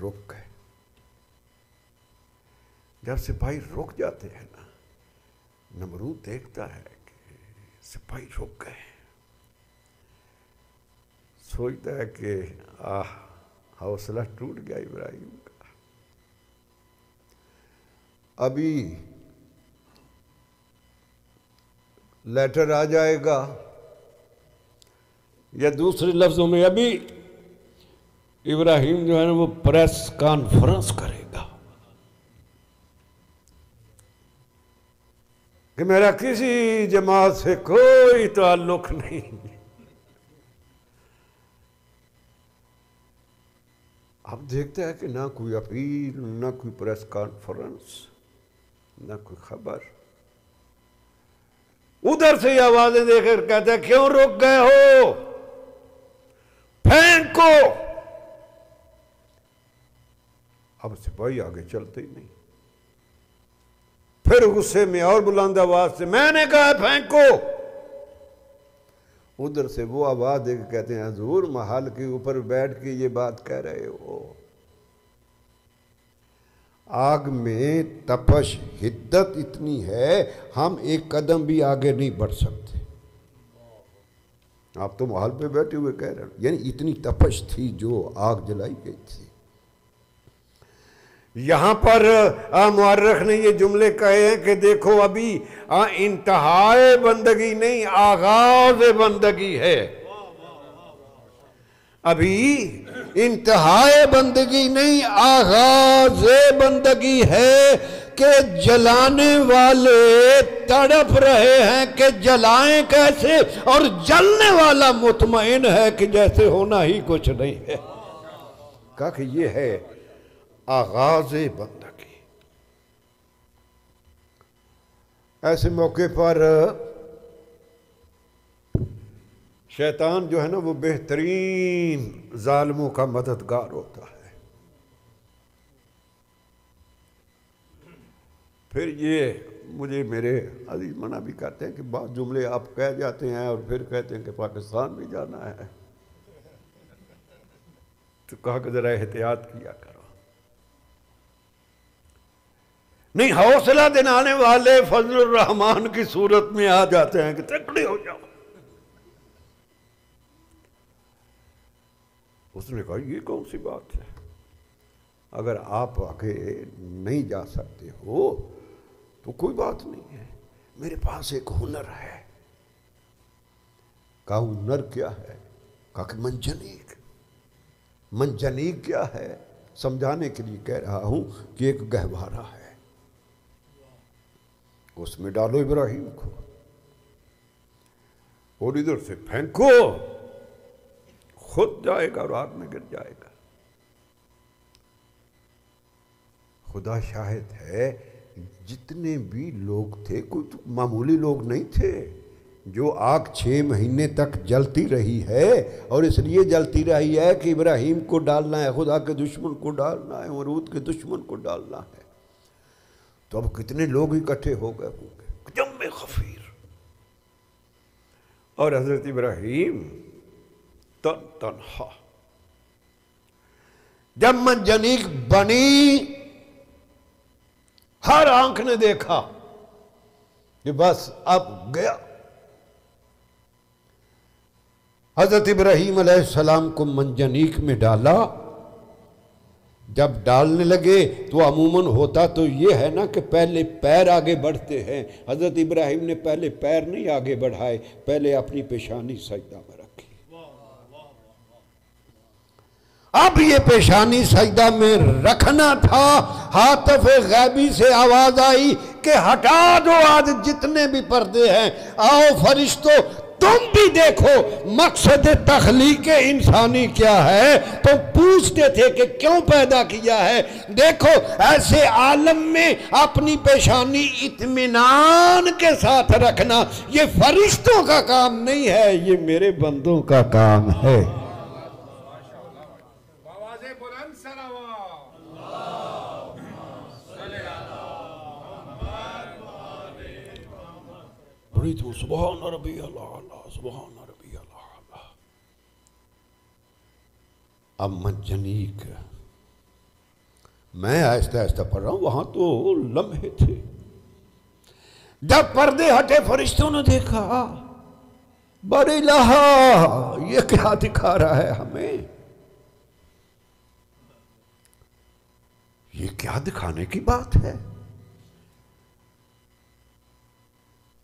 رک گئے۔ جب سپاہی رک جاتے ہیں نا، نمرود دیکھتا ہے کہ سپاہی رک گئے، سوچتا ہے کہ حوصلہ ٹوٹ گیا ابراہیم کا، ابھی لیٹر آ جائے گا، یا دوسرے لفظوں میں ابھی ابراہیم جو ہے نا وہ پریس کانفرنس کرے گا کہ میرا کسی جماعت سے کوئی تعلق نہیں۔ اب دیکھتا ہے کہ نہ کوئی اپیل، نہ کوئی پریس کانفرنس، نہ کوئی خبر۔ ادھر سے یہ آوازیں دے کر کہتا ہے کیوں رک گئے ہو، پھینکو۔ اب سپاہی آگے چلتے ہی نہیں، پھر غصے میں اور بلند آواز سے میں نے کہا پھینکو۔ ادھر سے وہ آواز دے کے کہتے ہیں حضور محل کے اوپر بیٹھ کے یہ بات کہہ رہے ہو، آگ میں تپش حدت اتنی ہے ہم ایک قدم بھی آگے نہیں بڑھ سکتے۔ آپ تو محل پہ بیٹھے ہوئے کہہ رہے ہیں، یعنی اتنی تپش تھی جو آگ جلائی گئی تھی۔ یہاں پر مورخ نے یہ جملے کہے ہیں کہ دیکھو ابھی انتہائے بندگی نہیں، آغاز بندگی ہے۔ ابھی انتہائے بندگی نہیں، آغاز بندگی ہے کہ جلانے والے تڑپ رہے ہیں کہ جلائیں کیسے، اور جلنے والا مطمئن ہے کہ جیسے ہونا ہی کچھ نہیں ہے۔ کہا کہ یہ ہے آغاز بندگی۔ ایسے موقع پر شیطان جو ہے نا وہ بہترین ظالموں کا مددگار ہوتا ہے۔ پھر یہ مجھے میرے عزیز منع بھی کرتے ہیں کہ بعض جملے آپ کہہ جاتے ہیں اور پھر کہتے ہیں کہ پاکستان بھی جانا ہے، تو کہا کہ ذرا احتیاط کیا کرو۔ نہیں، حوصلہ دلانے والے فضل الرحمان کی صورت میں آ جاتے ہیں کہ تکڑے ہو جاؤ۔ اس نے کہا یہ کون سی بات ہے، اگر آپ آگے نہیں جا سکتے ہو تو کوئی بات نہیں ہے، میرے پاس ایک ہنر ہے۔ کہا ہنر کیا ہے؟ کہا کہ منجنیق۔ منجنیق کیا ہے؟ سمجھانے کے لیے کہہ رہا ہوں کہ ایک گہوارہ ہے، اس میں ڈالو ابراہیم کو اور ادھر سے پھینکو، خود جائے گا اور آگ میں گر جائے گا۔ خدا شاہد ہے جتنے بھی لوگ تھے کوئی تو معمولی لوگ نہیں تھے، جو آگ 6 مہینے تک جلتی رہی ہے، اور اس لیے جلتی رہی ہے کہ ابراہیم کو ڈالنا ہے، خدا کے دشمن کو ڈالنا ہے، مرود کے دشمن کو ڈالنا ہے۔ تو اب کتنے لوگ اکٹھے ہو گئے ہوں گے، جم خفیر، اور حضرت ابراہیم تنہا۔ جب منجنیق بنی، ہر آنکھ نے دیکھا کہ بس اب گیا۔ حضرت ابراہیم علیہ السلام کو منجنیق میں ڈالا۔ جب ڈالنے لگے تو عموماً ہوتا تو یہ ہے نا کہ پہلے پیر آگے بڑھتے ہیں، حضرت ابراہیم نے پہلے پیر نہیں آگے بڑھائے، پہلے اپنی پیشانی سجدہ میں رکھی۔ اب یہ پیشانی سجدہ میں رکھنا تھا، ہاتف غیبی سے آواز آئی کہ ہٹا دو آج جتنے بھی پردے ہیں، آؤ فرشتوں تم بھی دیکھو مقصد تخلیق انسانی کیا ہے۔ تو پوچھتے تھے کہ کیوں پیدا کیا ہے؟ دیکھو ایسے عالم میں اپنی پیشانی اطمینان کے ساتھ رکھنا یہ فرشتوں کا کام نہیں ہے، یہ میرے بندوں کا کام ہے۔ سبحان ربی اللہ، سبحان ربی اللہ۔ اب منجنیق، میں آہستہ آہستہ پڑھ رہا ہوں، وہاں تو لمحے تھے۔ جب پردے ہٹے فرشتوں نے دیکھا، بر الہ یہ کیا دکھا رہا ہے ہمیں؟ یہ کیا دکھانے کی بات ہے؟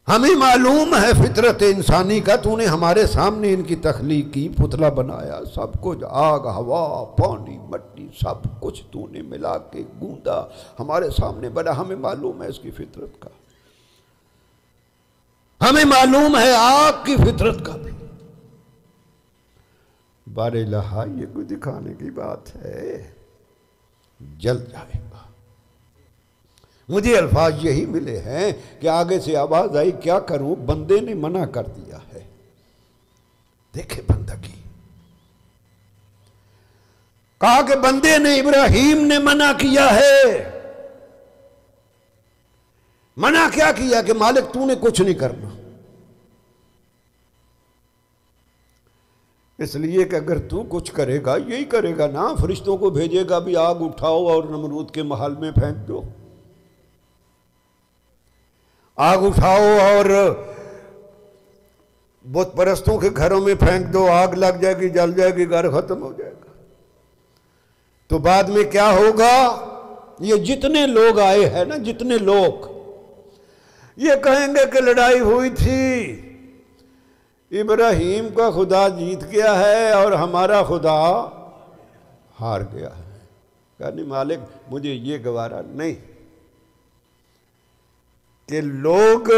ہمیں معلوم ہے فطرت انسانی کا، تو نے ہمارے سامنے ان کی تخلیق کی، پتلا بنایا، سب کچھ آگ، ہوا، پانی، مٹی، سب کچھ تو نے ملا کے گوندا ہمارے سامنے بنا، ہمیں معلوم ہے اس کی فطرت کا، ہمیں معلوم ہے آگ کی فطرت کا بھی۔ بار الہ یہ کوئی دکھانے کی بات ہے؟ جل جائے گا۔ مجھے الفاظ یہی ملے ہیں کہ آگے سے آواز آئی کیا کروں، بندے نے منع کر دیا ہے۔ دیکھے بندگی، کہا کہ بندے نے، ابراہیم نے منع کیا ہے۔ منع کیا کیا کہ مالک تو نے کچھ نہیں کرنا، اس لیے کہ اگر تو کچھ کرے گا یہی کرے گا نا، فرشتوں کو بھیجے گا بھی آگ اٹھاؤ اور نمرود کے محل میں پھینک دو، آگ اٹھاؤ اور بت پرستوں کے گھروں میں پھینک دو، آگ لگ جائے گی، جل جائے گی، گھر ختم ہو جائے گا۔ تو بعد میں کیا ہوگا؟ یہ جتنے لوگ آئے ہیں نا، جتنے لوگ یہ کہیں گے کہ لڑائی ہوئی تھی، ابراہیم کا خدا جیت گیا ہے اور ہمارا خدا ہار گیا ہے۔ کہا نہیں مالک مجھے یہ گوارا نہیں، کہ لوگ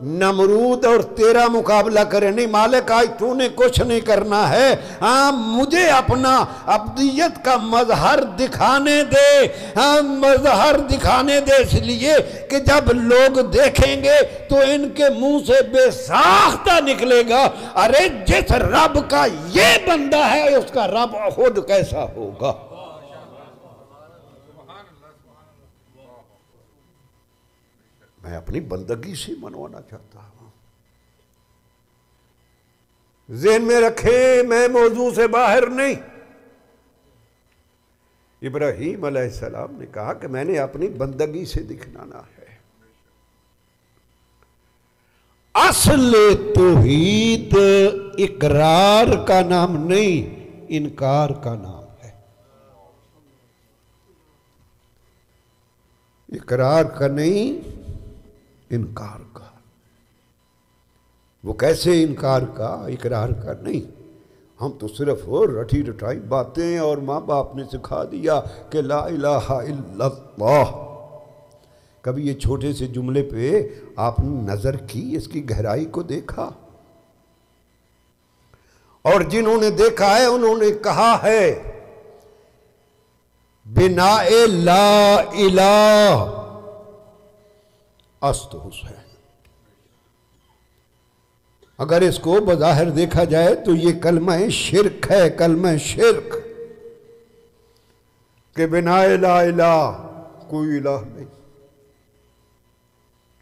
نمرود اور تیرا مقابلہ کریں، نہیں مالک آج تو نے کچھ نہیں کرنا ہے، ہاں مجھے اپنا عبدیت کا مظہر دکھانے دے، ہاں مظہر دکھانے دے، اس لیے کہ جب لوگ دیکھیں گے تو ان کے منہ سے بے ساختہ نکلے گا، ارے جس رب کا یہ بندہ ہے اس کا رب خود کیسا ہوگا۔ میں اپنی بندگی سے منوانا چاہتا ہوں۔ ذہن میں رکھیں میں موضوع سے باہر نہیں۔ ابراہیم علیہ السلام نے کہا کہ میں نے اپنی بندگی سے دکھلانا ہے۔ اصل توحید اقرار کا نام نہیں، انکار کا نام ہے۔ اقرار کا نہیں، انکار کا۔ وہ کیسے انکار کا، اقرار کا نہیں؟ ہم تو صرف رٹی رٹائی باتیں، اور ماں باپ نے سکھا دیا کہ لا الہ الا اللہ۔ کبھی یہ چھوٹے سے جملے پہ آپ نے نظر کی، اس کی گہرائی کو دیکھا؟ اور جنہوں نے دیکھا ہے انہوں نے کہا ہے بنا لا الہ است حسین۔ اگر اس کو بظاہر دیکھا جائے تو یہ کلمہ شرک ہے، کلمہ شرک، کہ بنا لا الہ کوئی الہ نہیں،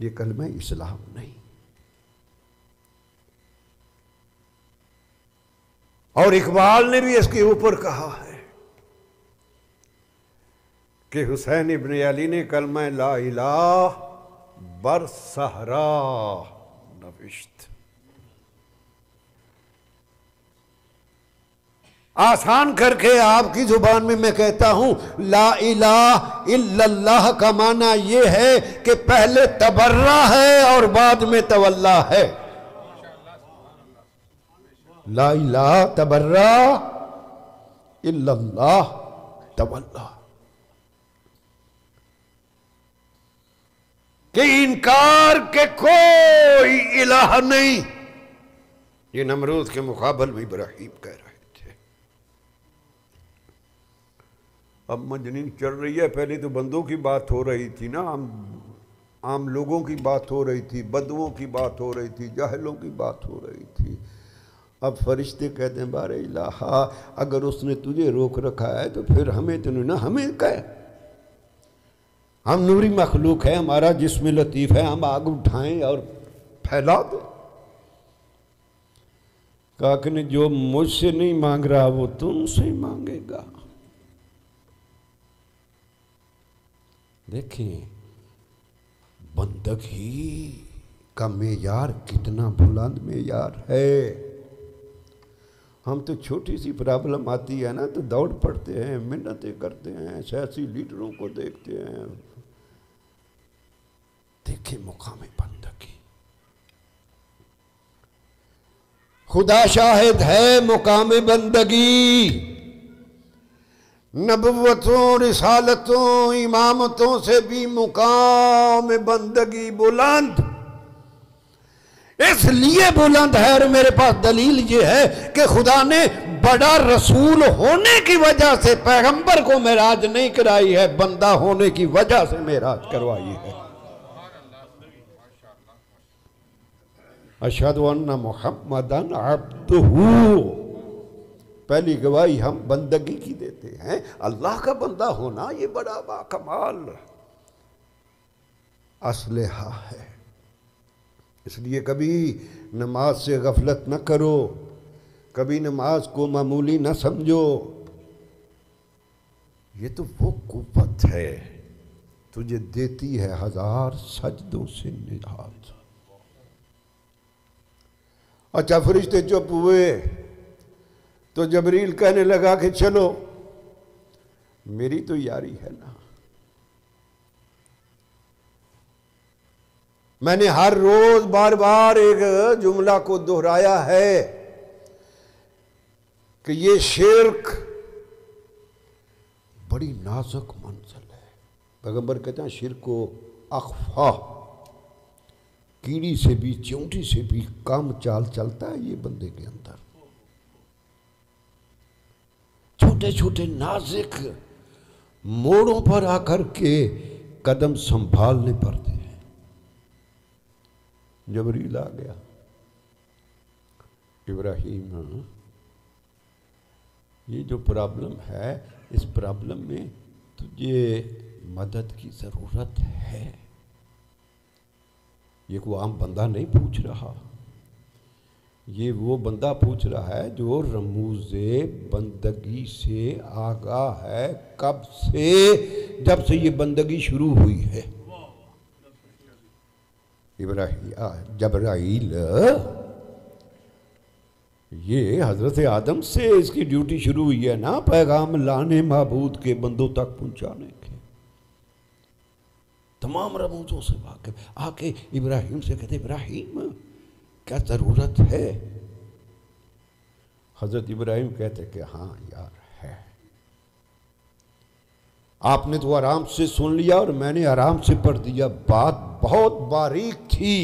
یہ کلمہ اسلام نہیں۔ اور اقبال نے بھی اس کے اوپر کہا ہے کہ حسین ابن علی نے کلمہ لا الہ بر صحرا نوشت۔ آسان کر کے آپ کی زبان میں میں کہتا ہوں، لا الہ الا اللہ کا معنی یہ ہے کہ پہلے تبرہ ہے اور بعد میں تولا ہے۔ لا الہ تبرہ الا اللہ تولا، کہ انکار کے کوئی الہ نہیں۔ یہ نمرود کے مقابل میں ابراہیم کہہ رہے تھے۔ اب مجنین چل رہی ہے، پہلے تو بندوں کی بات ہو رہی تھی نا، عام لوگوں کی بات ہو رہی تھی، بدووں کی بات ہو رہی تھی، جاہلوں کی بات ہو رہی تھی۔ اب فرشتے کہتے ہیں بارے الہ، اگر اس نے تجھے روک رکھا ہے تو پھر ہمیں تو نہیں نا، ہمیں کہے، ہم نوری مخلوق ہیں، ہمارا جسم لطیف ہے، ہم آگ اٹھائیں اور پھیلا دیں۔ کہا کہ جو مجھ سے نہیں مانگ رہا وہ تم سے مانگے گا۔ دیکھیں بندگی کا معیار کتنا بلند معیار ہے۔ ہم تو چھوٹی سی پرابلم آتی ہے نا تو دوڑ پڑتے ہیں، منتیں کرتے ہیں، سیاسی لیڈروں کو دیکھتے ہیں۔ دیکھیں مقام بندگی، خدا شاہد ہے، مقام بندگی نبوتوں، رسالتوں، امامتوں سے بھی مقام بندگی بلند۔ اس لیے بلند ہے، اور میرے پاس دلیل یہ ہے کہ خدا نے بڑا رسول ہونے کی وجہ سے پیغمبر کو معراج نہیں کرائی ہے، بندہ ہونے کی وجہ سے معراج کروائی ہے۔ اشہد ان محمدً عبدہ، پہلی گواہی ہم بندگی کی دیتے ہیں۔ اللہ کا بندہ ہونا یہ بڑا باکمال اسلحہ ہے۔ اس لیے کبھی نماز سے غفلت نہ کرو، کبھی نماز کو معمولی نہ سمجھو۔ یہ تو وہ قوت ہے تجھے دیتی ہے ہزار سجدوں سے نجات۔ اچھا فرشتے چپ ہوئے تو جبریل کہنے لگا کہ چلو، میری تو یاری ہے نا، میں نے ہر روز بار بار ایک جملہ کو دہرایا ہے کہ یہ شرک بڑی نازک منزل ہے۔ پیغمبر کہتے ہیں شرک و اخفا کیڑی سے بھی چونٹی سے بھی کم چال چلتا ہے یہ بندے کے اندر. چھوٹے چھوٹے نازک موڑوں پر آ کر کے قدم سنبھالنے پڑتے ہیں. جبریل آ گیا. ابراہیم یہ جو پرابلم ہے اس پرابلم میں تجھے مدد کی ضرورت ہے. یہ کوئی عام بندہ نہیں پوچھ رہا. یہ وہ بندہ پوچھ رہا ہے جو رموز بندگی سے آگاہ ہے. کب سے؟ جب سے یہ بندگی شروع ہوئی ہے. جبرائیل یہ حضرت آدم سے اس کی ڈیوٹی شروع ہوئی ہے نا، پیغام لانے معبود کے بندوں تک پہنچانے کے. تمام رموزوں سے واقف آ کے ابراہیم سے کہتے ابراہیم کیا ضرورت ہے؟ حضرت ابراہیم کہتے کہ ہاں یار ہے. آپ نے تو آرام سے سن لیا اور میں نے آرام سے پڑھ دیا. بات بہت باریک تھی.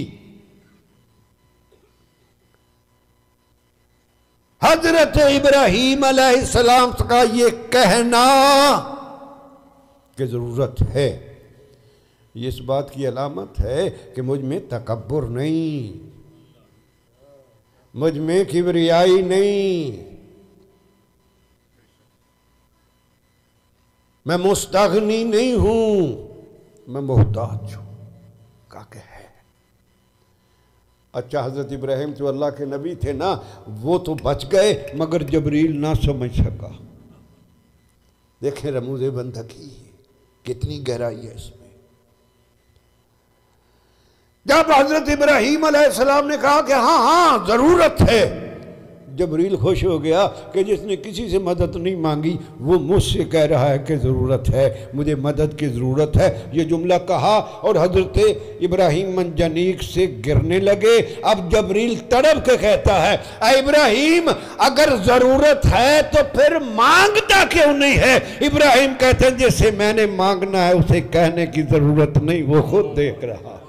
حضرت ابراہیم علیہ السلام کا یہ کہنا کہ ضرورت ہے یہ اس بات کی علامت ہے کہ مجھ میں تکبر نہیں، مجھ میں کبریائی نہیں، میں مستغنی نہیں ہوں، میں محتاج ہوں. کہا کہ ہے. اچھا حضرت ابراہیم تو اللہ کے نبی تھے نا، وہ تو بچ گئے مگر جبریل نہ سمجھ سکا. دیکھیں رموز بندگی کتنی گہرائی ہے اس میں. جب حضرت ابراہیم علیہ السلام نے کہا کہ ہاں ہاں ضرورت ہے، جبریل خوش ہو گیا کہ جس نے کسی سے مدد نہیں مانگی وہ مجھ سے کہہ رہا ہے کہ ضرورت ہے، مجھے مدد کی ضرورت ہے. یہ جملہ کہا اور حضرت ابراہیم منجنیق سے گرنے لگے. اب جبریل تڑپ کے کہتا ہے اے ابراہیم اگر ضرورت ہے تو پھر مانگتا کیوں نہیں ہے؟ ابراہیم کہتے ہیں جسے میں نے مانگنا ہے اسے کہنے کی ضرورت نہیں، وہ خود دیکھ رہا ہے.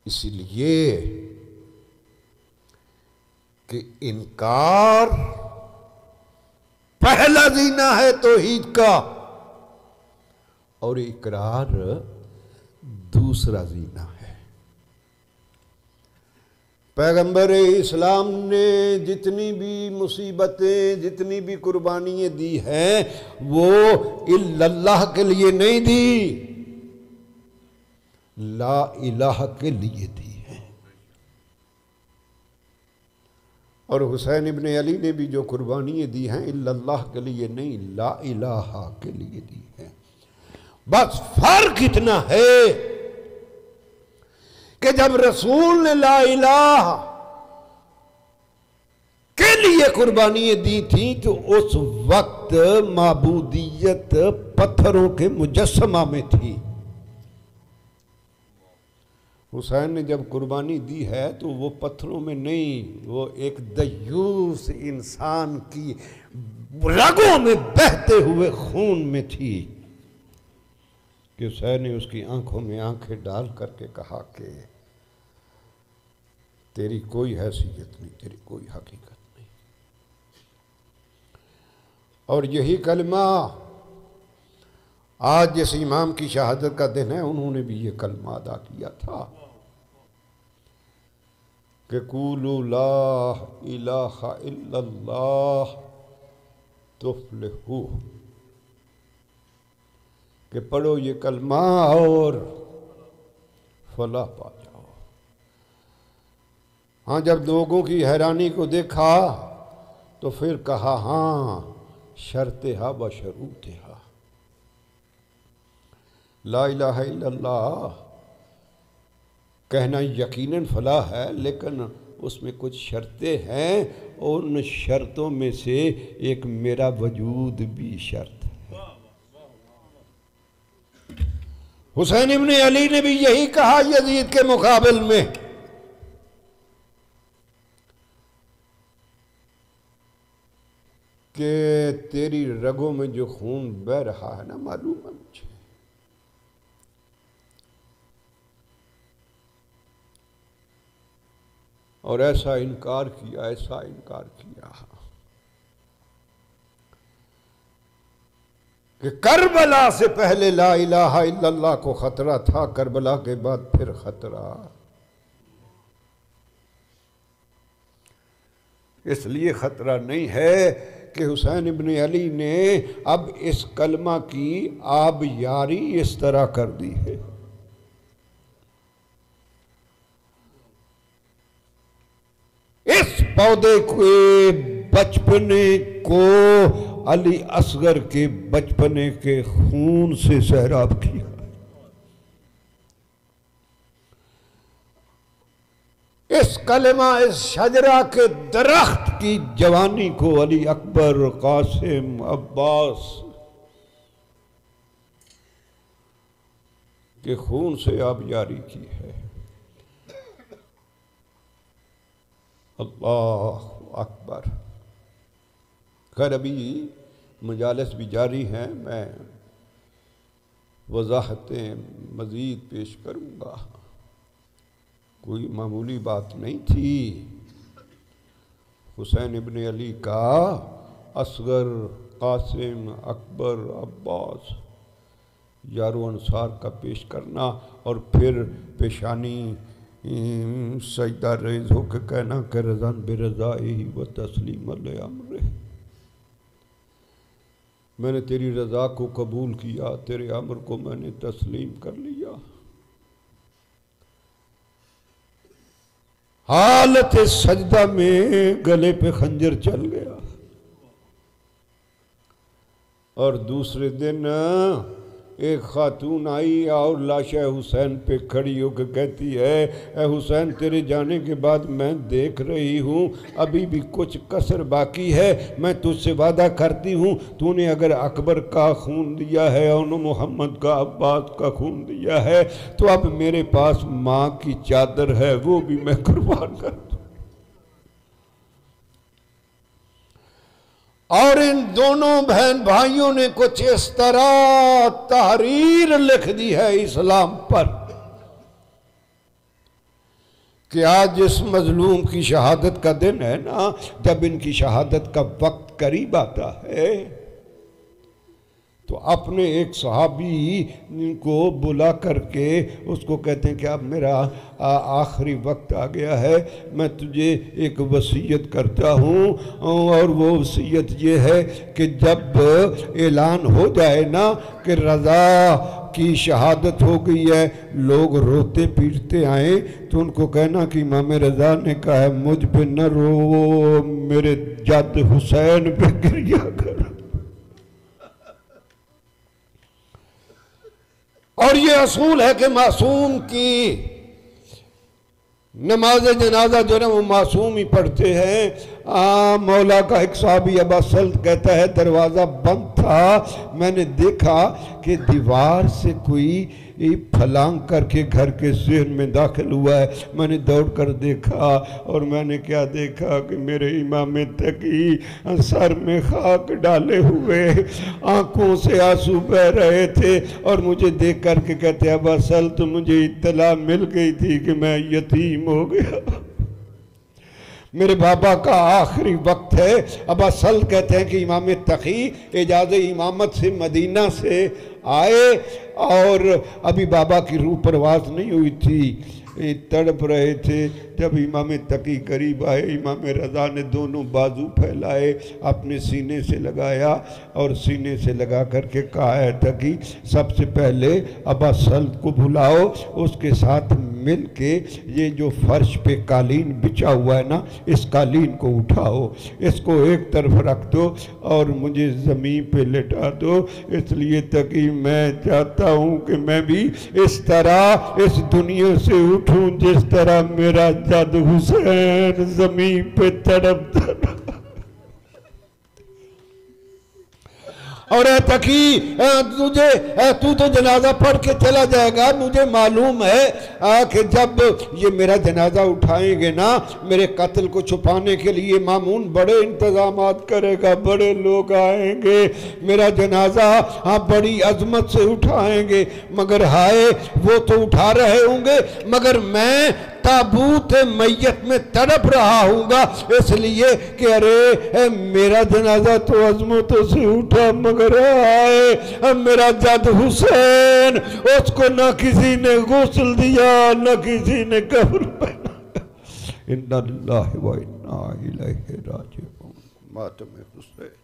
اس لیے کہ انکار پہلا زینہ ہے توحید کا اور اقرار دوسرا زینہ ہے. پیغمبر اسلام نے جتنی بھی مصیبتیں جتنی بھی قربانیاں دی ہیں وہ الا اللہ کے لیے نہیں دی، لا الہ کے لیے دی ہے. اور حسین ابن علی نے بھی جو قربانیاں دی ہیں الا اللہ کے لیے نہیں، لا الہ کے لیے دی ہیں. بس فرق اتنا ہے کہ جب رسول نے لا الہ کے لیے قربانیاں دی تھیں تو اس وقت معبودیت پتھروں کے مجسمہ میں تھی. حسین نے جب قربانی دی ہے تو وہ پتھروں میں نہیں، وہ ایک دیوس انسان کی رگوں میں بہتے ہوئے خون میں تھی کہ حسین نے اس کی آنکھوں میں آنکھیں ڈال کر کے کہا کہ تیری کوئی حیثیت نہیں، تیری کوئی حقیقت نہیں. اور یہی کلمہ آج جس امام کی شہادت کا دن ہے انہوں نے بھی یہ کلمہ ادا کیا تھا کہ قولوا لا الہ الا اللہ تفلحوا، کہ پڑھو یہ کلمہ اور فلاح پا جاؤ. ہاں جب لوگوں کی حیرانی کو دیکھا تو پھر کہا ہاں شرطہا و شروطہا، لا الہ الا اللہ کہنا یقیناً فلاح ہے لیکن اس میں کچھ شرطیں ہیں اور ان شرطوں میں سے ایک میرا وجود بھی شرط ہے. حسین ابن علی نے بھی یہی کہا یزید کے مقابل میں کہ تیری رگوں میں جو خون بہ رہا ہے نا معلوم ہے مجھے، اور ایسا انکار کیا، ایسا انکار کیا کہ کربلا سے پہلے لا الہ الا اللہ کو خطرہ تھا، کربلا کے بعد پھر خطرہ۔ اس لیے خطرہ نہیں ہے کہ حسین ابن علی نے اب اس کلمہ کی آب یاری اس طرح کر دی ہے۔ اس پودے کے بچپنے کو علی اصغر کے بچپنے کے خون سے سیراب کیا۔ اس کلمہ، اس شجرہ کے درخت کی جوانی کو علی اکبر، قاسم، عباس کے خون سے آب جاری کی ہے۔ اللہ اکبر۔ خیر ابھی مجالس بھی جاری ہیں، میں وضاحتیں مزید پیش کروں گا، کوئی معمولی بات نہیں تھی۔ حسین ابن علی کا اصغر، قاسم، اکبر، عباس، یار و انصار کا پیش کرنا اور پھر پیشانی سجدہ ریز ہو کے کہنا کہ رضاً برضائہ و تسلیم لامرہ، میں نے تیری رضا کو قبول کیا، تیرے امر کو میں نے تسلیم کر لیا۔ حالت سجدہ میں گلے پہ خنجر چل گیا، اور دوسرے دن ایک خاتون آئی اور لاش حسین پہ کھڑی ہو کے کہتی ہے، اے حسین تیرے جانے کے بعد میں دیکھ رہی ہوں ابھی بھی کچھ کسر باقی ہے، میں تجھ سے وعدہ کرتی ہوں تو نے اگر اکبر کا خون دیا ہے اور محمد کا، عباس کا خون دیا ہے تو اب میرے پاس ماں کی چادر ہے، وہ بھی میں قربان کر دوں۔ اور ان دونوں بہن بھائیوں نے کچھ اس طرح تحریر لکھ دی ہے اسلام پر کہ آج اس مظلوم کی شہادت کا دن ہے نا، جب ان کی شہادت کا وقت قریب آتا ہے تو اپنے ایک صحابی کو بلا کر کے اس کو کہتے ہیں کہ اب میرا آخری وقت آ گیا ہے، میں تجھے ایک وصیت کرتا ہوں، اور وہ وصیت یہ ہے کہ جب اعلان ہو جائے نا کہ رضا کی شہادت ہو گئی ہے، لوگ روتے پیٹتے آئیں تو ان کو کہنا کہ امام رضا نے کہا ہے مجھ پہ نہ رو، میرے جد حسین پہ گریہ کر۔ اور یہ اصول ہے کہ معصوم کی نماز جنازہ جو ہے وہ معصوم ہی پڑھتے ہیں۔ مولا کا ایک صحابی ابا سلط کہتا ہے دروازہ بند تھا، میں نے دیکھا کہ دیوار سے کوئی پھلانگ کر کے گھر کے ذہن میں داخل ہوا ہے، میں نے دوڑ کر دیکھا اور میں نے کیا دیکھا کہ میرے امام تقی سر میں خاک ڈالے ہوئے، آنکھوں سے آنسو بہہ رہے تھے، اور مجھے دیکھ کر کے کہتے ابا سلط مجھے اطلاع مل گئی تھی کہ میں یتیم ہو گیا، میرے بابا کا آخری وقت ہے۔ ابا سلط کہتے ہیں کہ امام تقی اجازت امامت سے مدینہ سے آئے اور ابھی بابا کی روح پرواز نہیں ہوئی تھی، تڑپ رہے تھے۔ جب امام تقی قریب آئے، امام رضا نے دونوں بازو پھیلائے، اپنے سینے سے لگایا اور سینے سے لگا کر کے کہا ہے تقی سب سے پہلے ابا سلط کو بھلاؤ، اس کے ساتھ مل کے یہ جو فرش پہ قالین بچھا ہوا ہے نا، اس قالین کو اٹھاؤ، اس کو ایک طرف رکھ دو اور مجھے زمین پہ لٹا دو، اس لیے تقی میں چاہتا ہوں کہ میں بھی اس طرح اس دنیا سے اٹھوں جس طرح میرا جد حسین زمین پہ تڑپتا رہا۔ اور اے تقی تو جنازہ پڑھ کے چلا جائے گا، مجھے معلوم ہے کہ جب یہ میرا جنازہ اٹھائیں گے نا، میرے قتل کو چھپانے کے لیے مامون بڑے انتظامات کرے گا، بڑے لوگ آئیں گے، میرا جنازہ بڑی عظمت سے اٹھائیں گے، مگر ہائے وہ تو اٹھا رہے ہوں گے، مگر میں تابوت میت میں تڑپ رہا ہوں گا، اس لیے کہ ارے میرا جنازہ تو عظمتوں سے اٹھا مگر آئے میرا جد حسین، اس کو نہ کسی نے غسل دیا نہ کسی نے کفن پہنا۔ اِنَّ اللَّهِ وَإِنَّا إِلَيْهِ رَاجِعُونَ۔ ماتم حسین۔